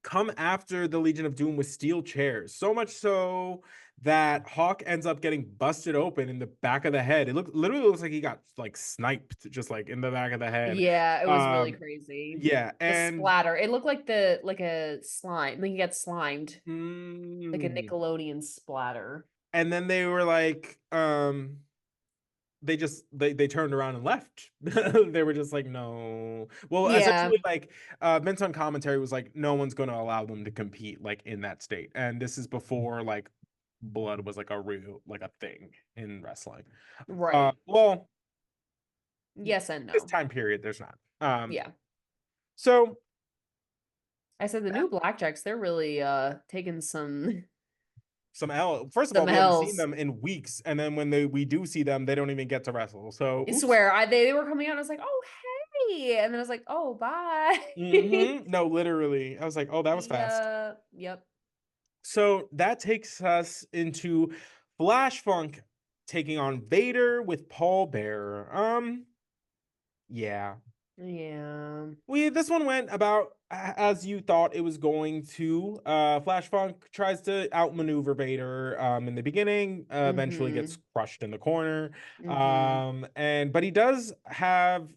come after the Legion of Doom with steel chairs. So much so that Hawk ends up getting busted open in the back of the head. It literally looks like he got like sniped, just like in the back of the head. Yeah, it was really crazy. Yeah, and the splatter. It looked like a slime. Like he got slimed, like a Nickelodeon splatter. And then they were like, they turned around and left. They were just like, no. Well, essentially, like Vince on commentary was like, no one's going to allow them to compete like in that state, and this is before like blood was like a real like a thing in wrestling, right? Well, yes and no. This time period, there's not. Yeah. So I said the new Blackjacks, they're really taking some L. First of all, we haven't seen them in weeks, and then when we do see them, they don't even get to wrestle. So I swear, they were coming out, and I was like, oh hey, and then I was like, oh bye. No, literally, I was like, oh, that was fast. Yep. So that takes us into Flash Funk taking on Vader with Paul Bearer. Yeah. This one went about as you thought it was going to. Flash Funk tries to outmaneuver Vader in the beginning, eventually gets crushed in the corner. But he does have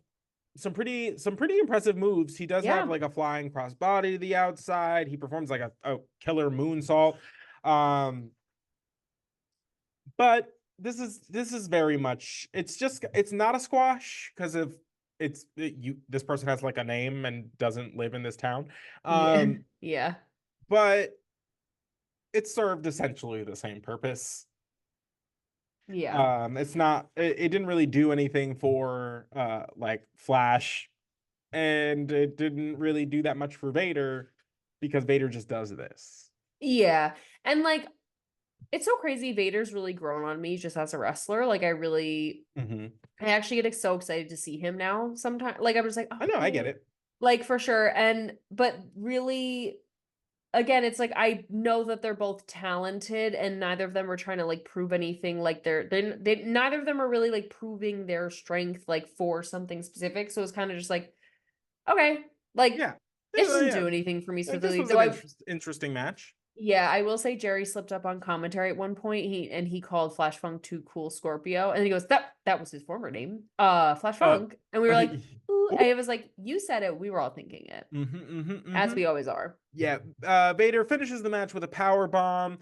some pretty impressive moves. He does have like a flying crossbody to the outside. He performs like a killer moonsault. But this is very much, it's not a squash because of this person has like a name and doesn't live in this town. Yeah. But it served essentially the same purpose. Yeah. It's not, it didn't really do anything for like Flash, and it didn't really do that much for Vader because Vader just does this. Yeah. And like, it's so crazy. Vader's really grown on me just as a wrestler. Like, I actually get so excited to see him now sometimes. Like, I'm just like, oh, I know, I get it. Like, for sure. But really, again, it's like, I know that they're both talented and neither of them are trying to like prove anything. Like neither of them are really like proving their strength, like for something specific. So it's kind of just like, okay, like, it doesn't do anything for me specifically. This was an interesting match. Yeah, I will say Jerry slipped up on commentary at one point. He called Flash Funk Too Cool Scorpio, and he goes, that was his former name, Flash Funk, and we were like, ooh. And it was like, you said it, we were all thinking it, as we always are. Yeah, Vader finishes the match with a power bomb,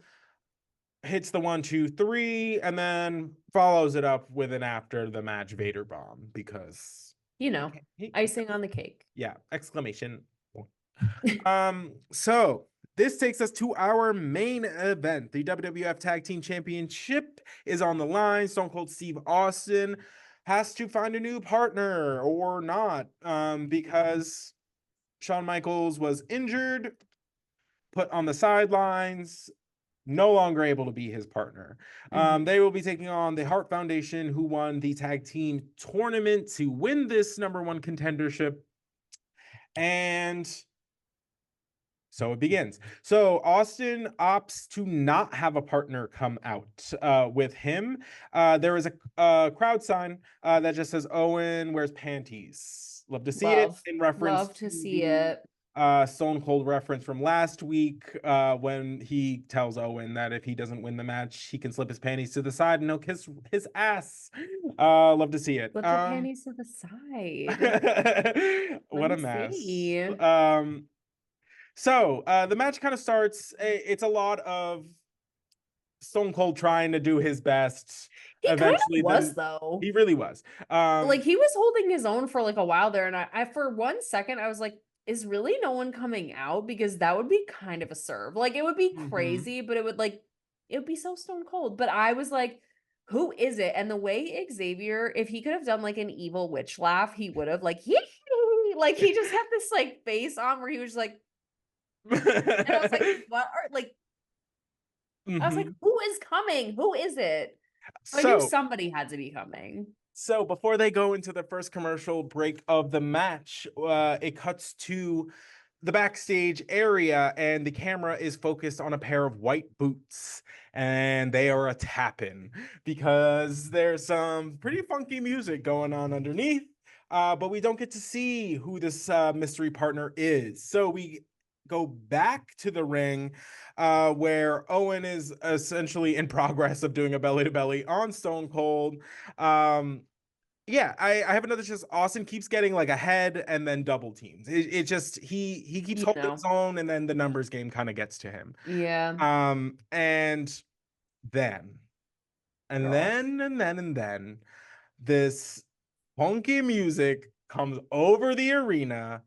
hits the 1, 2, 3, and then follows it up with an after the match Vader bomb because icing on the cake. Yeah, exclamation. So this takes us to our main event. The WWF Tag Team Championship is on the line. Stone Cold Steve Austin has to find a new partner or not, because Shawn Michaels was injured, put on the sidelines, no longer able to be his partner. They will be taking on the Hart Foundation, who won the tag team tournament to win this #1 contendership. And So it begins. So Austin opts to not have a partner come out with him. There is a crowd sign that just says Owen wears panties. Love to see it, in reference Love to to see the it. Stone Cold reference from last week when he tells Owen that if he doesn't win the match, he can slip his panties to the side and he'll kiss his ass. Love to see it. Put the panties to the side. What Let a me mess. see. So the match kind of starts. It's a lot of Stone Cold trying to do his best. He kind of Eventually, was then though. he really was. Like he was holding his own for like a while there, and I for 1 second I was like, is really no one coming out? Because that would be kind of a serve. Like it would be crazy, but it would be so Stone Cold. But I was like, who is it? And the way Xavier, if he could have done like an evil witch laugh, he would have like like he just had this like face on where he was like, and I was like, what are like I was like, who is coming? Who is it? I knew somebody had to be coming. So before they go into the first commercial break of the match, it cuts to the backstage area and the camera is focused on a pair of white boots and they are a tapping because there's some pretty funky music going on underneath, but we don't get to see who this mystery partner is. So we go back to the ring where Owen is essentially in progress of doing a belly to belly on Stone Cold. Yeah, I have another. Just Austin keeps getting like ahead and then double teams. It just he keeps holding his own, and then the numbers game kind of gets to him. Yeah. And then and then this funky music comes over the arena,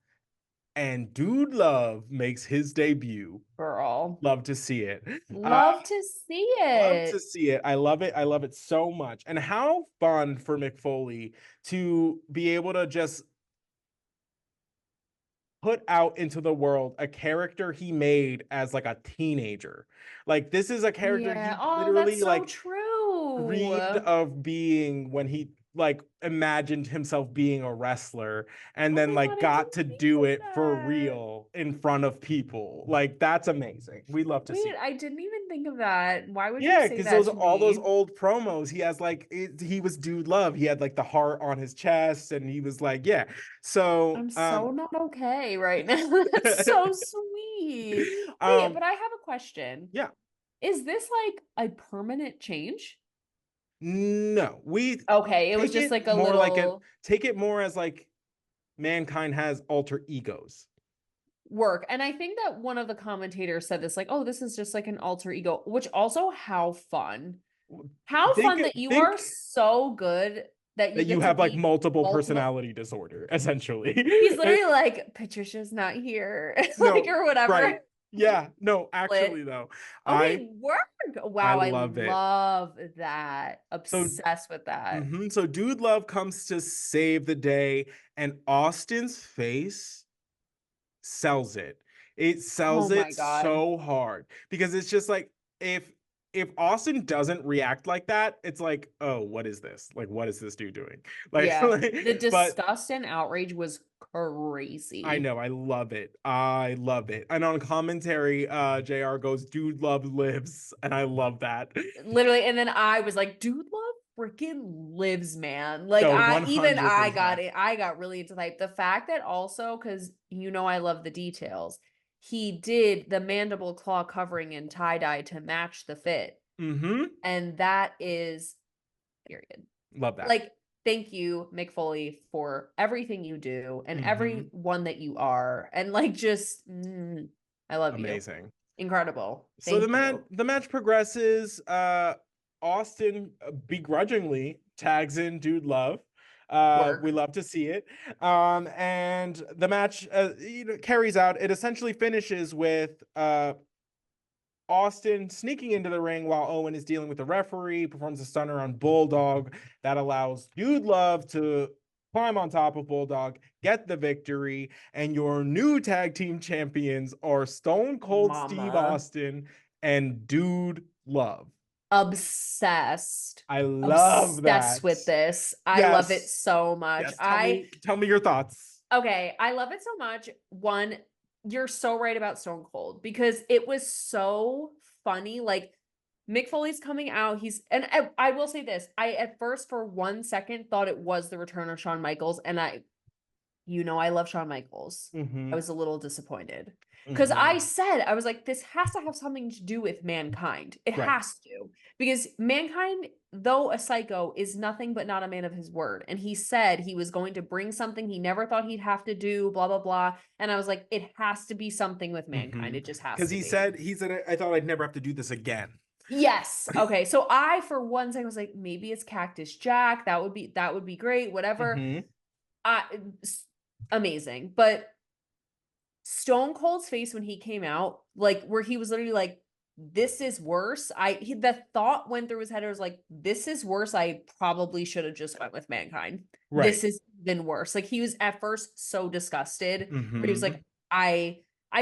and Dude Love makes his debut. Girl. Love to see it. Love to see Love to it. see it. I love it. I love it so much. And how fun for Mick Foley to be able to just put out into the world a character he made as like a teenager. Like this is a character Yeah. he Oh, that's literally so like true. dreamed of being when he like imagined himself being a wrestler and Oh then my like God, I got didn't to think do of it for that. real in front of people. Like that's amazing. We love to see Wait, it. I didn't even think of that. Why would you Yeah, say because that those to all those me? old promos, he has like he was Dude Love. He had like the heart on his chest, and he was like, yeah. So I'm so not okay right now. That's so sweet. Wait, but I have a question. yeah. Is this like a permanent change? No, we Okay, it was take just it like a more like little take it more as like mankind has alter egos. work. And I think that one of the commentators said this, like, oh, this is just like an alter ego, which also how fun. How Think fun that you are think so good that you that you get to have like be multiple multiple. personality disorder, essentially. He's literally like, Patricia's not here, like, No, or whatever. right. Yeah, no, Split. actually though, Okay, work. I Wow, I love it. love that. So Obsessed with that. so Dude Love comes to save the day, and Austin's face sells it. It Oh sells my it God. so hard because it's just like if Austin doesn't react like that, it's like, oh, what is this? Like, what is this dude doing? Like, Yeah. The but disgust and outrage was I crazy. know, I love it. I love it. And on commentary, JR goes, Dude Love lives, and I love that. Literally, and then I was like, dude, love freaking lives, man. Like No, I got 100%. it. I got really into type. The fact that also, because I love the details, he did the mandible claw covering in tie-dye to match the fit. Mm-hmm. And that is period. Love that. Like, thank you, Mick Foley, for everything you do and everyone that you are. And like just I love you. Amazing. Incredible. So Thank you. the match progresses. Austin begrudgingly tags in Dude Love. We Work. love to see it. And the match carries out. It essentially finishes with Austin sneaking into the ring while Owen is dealing with the referee, performs a stunner on Bulldog that allows Dude Love to climb on top of Bulldog, get the victory, and your new tag team champions are Stone Cold Steve Mama. Austin and Dude Love. Obsessed. I love Obsessed that. with this. I love it Yes. so much. Yes. Tell me your thoughts. Okay, I love it so much. One, you're so right about Stone Cold, because it was so funny. Like, Mick Foley's coming out. And I will say this. I, at first, for 1 second, thought it was the return of Shawn Michaels. And I love Shawn Michaels. I was a little disappointed. Because I was like, this has to have something to do with Mankind. It has to. Because Mankind, though a psycho, is nothing but not a man of his word. And he said he was going to bring something he never thought he'd have to do, blah, blah, blah. And I was like, it has to be something with Mankind. It just has to be. Because he said, I thought I'd never have to do this again. Yes. Okay. So I, for 1 second, was like, maybe it's Cactus Jack. That would be great. Whatever. Amazing. But Stone Cold's face when he came out, like, where he was literally like, this is worse. The thought went through his head. It was like, this is worse. I probably should have just went with Mankind. Right. This is even worse. Like, he was at first so disgusted. Where he was like, I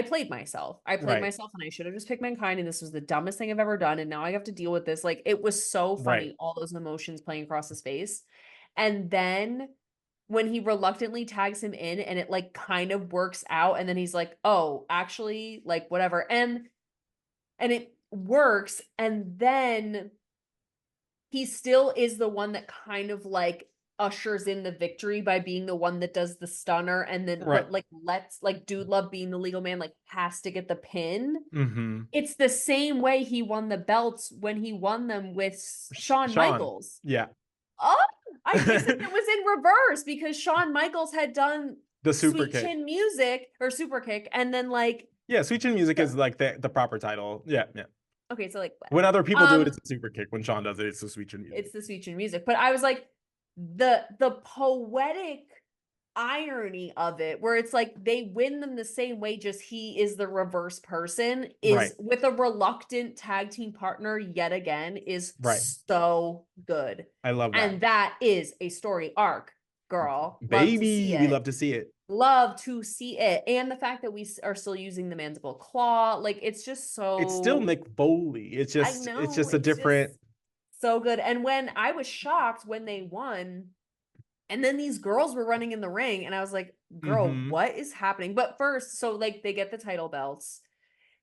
played myself. I played myself, and I should have just picked Mankind, and this was the dumbest thing I've ever done, and now I have to deal with this. Like, it was so funny, all those emotions playing across his face. And then when he reluctantly tags him in, and it like kind of works out, and then he's like, oh, actually, like, whatever. And it works. And then he still is the one that kind of like ushers in the victory by being the one that does the stunner. And then, but like, Dude Love, being the legal man, like, has to get the pin. It's the same way he won the belts when he won them with Shawn Michaels. Yeah. Oh, I guess it was in reverse, because Shawn Michaels had done the super Sweet Chin Music, or Super Kick, and then like, yeah, Sweet Chin Music is like the proper title. Yeah. Okay, so like, when other people do it, it's a Super Kick. When Shawn does it, it's the Sweet Chin Music. It's the Sweet Chin Music. But I was like, the poetic irony of it, where it's like they win them the same way, just he is the reverse person, is with a reluctant tag team partner yet again, is so good. I love that. And that is a story arc, girl. Baby, we love to see it. Love to see it. And the fact that we are still using the mandible claw, like, it's just so, it's still Mick Foley. It's just a different, so good. And when I was shocked when they won, and then these girls were running in the ring, and I was like, girl, what is happening? But first, so like, they get the title belts,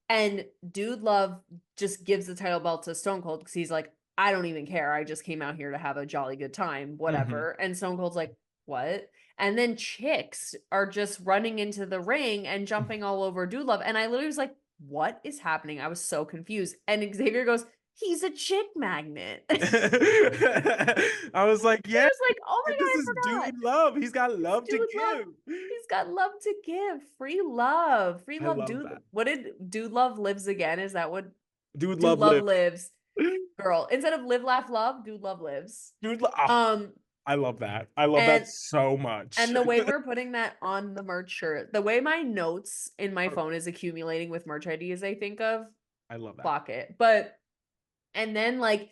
and Dude Love just gives the title belt to Stone Cold, because he's like, I don't even care. I just came out here to have a jolly good time, whatever. And Stone Cold's like, what? And then chicks are just running into the ring and jumping all over Dude Love. And I literally was like, what is happening? I was so confused. And Xavier goes, he's a chick magnet. I was like, yeah. I was like, oh my God, this is Dude Love. He's got love to give. He's got love to give. Free love. Free love. Dude. That. What did Dude Love lives again? Is that what Dude Love lives? Girl, instead of live, laugh, love, Dude Love lives. I love that. I love that so much. And the way we're putting that on the merch shirt, the way my notes in my phone is accumulating with merch ideas I think of, I love that. Block it. But, and then like,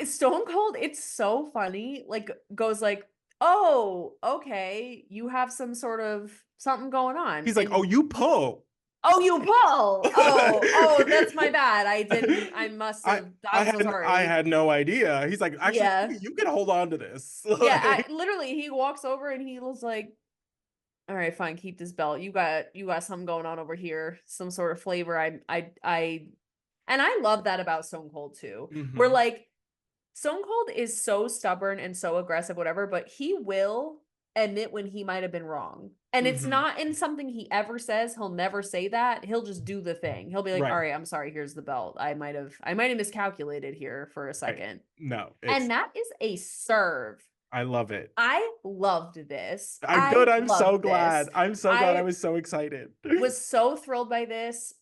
Stone Cold, it's so funny, like, goes like, oh, okay, you have some sort of something going on. He's like, oh, you pull. Oh, you pull. Oh, that's my bad. I must have. I had no idea. He's like, actually, you can hold on to this. Yeah, literally, he walks over and he was like, all right, fine, keep this belt. You got something going on over here, some sort of flavor. And I love that about Stone Cold too. Where like, Stone Cold is so stubborn and so aggressive, whatever, but he will admit when he might have been wrong. And it's not in something he ever says. He'll never say that. He'll just do the thing. He'll be like, all right, I'm sorry, here's the belt. I might have miscalculated here for a second. No. And that is a serve. I love it. I loved this. I'm good. I'm so glad. I'm so glad. I was so excited. Was so thrilled by this.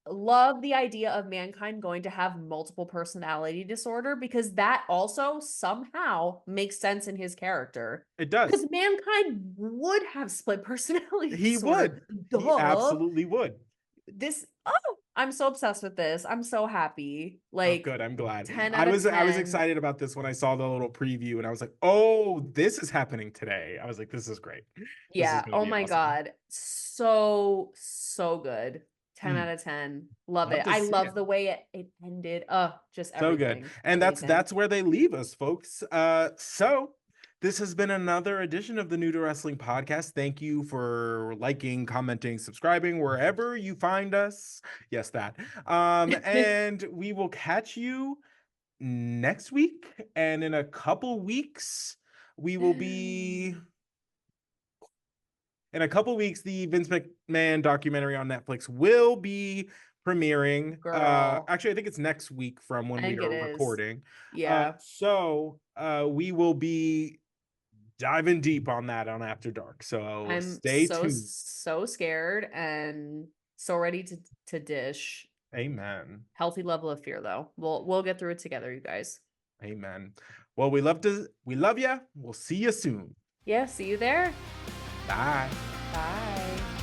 Love the idea of Mankind going to have multiple personality disorder, because that also somehow makes sense in his character. It does. Because Mankind would have split personality He disorder. would. He absolutely would. I'm so obsessed with this. I'm so happy. Like, good. I'm glad. 10 out of 10. I was excited about this when I saw the little preview, and I was like, oh, this is happening today. I was like, this is great. Yeah. Oh my God. So good. 10 out of 10. Love it. I love the way it ended. Just everything. So good. And that's where they leave us, folks. So This has been another edition of the New to Wrestling podcast. Thank you for liking, commenting, subscribing wherever you find us. Yes, that. And we will catch you next week. And in a couple weeks, we will be... In a couple weeks, the Vince McMahon documentary on Netflix will be premiering. Girl. Actually, I think it's next week from when I we think are it is. recording. Yeah. So we will be diving deep on that on After Dark. So I'm stay tuned. So scared and so ready to dish. Amen. Healthy level of fear though. We'll get through it together, you guys. Amen. Well, we love you. We'll see you soon. Yeah, see you there. Bye. Bye.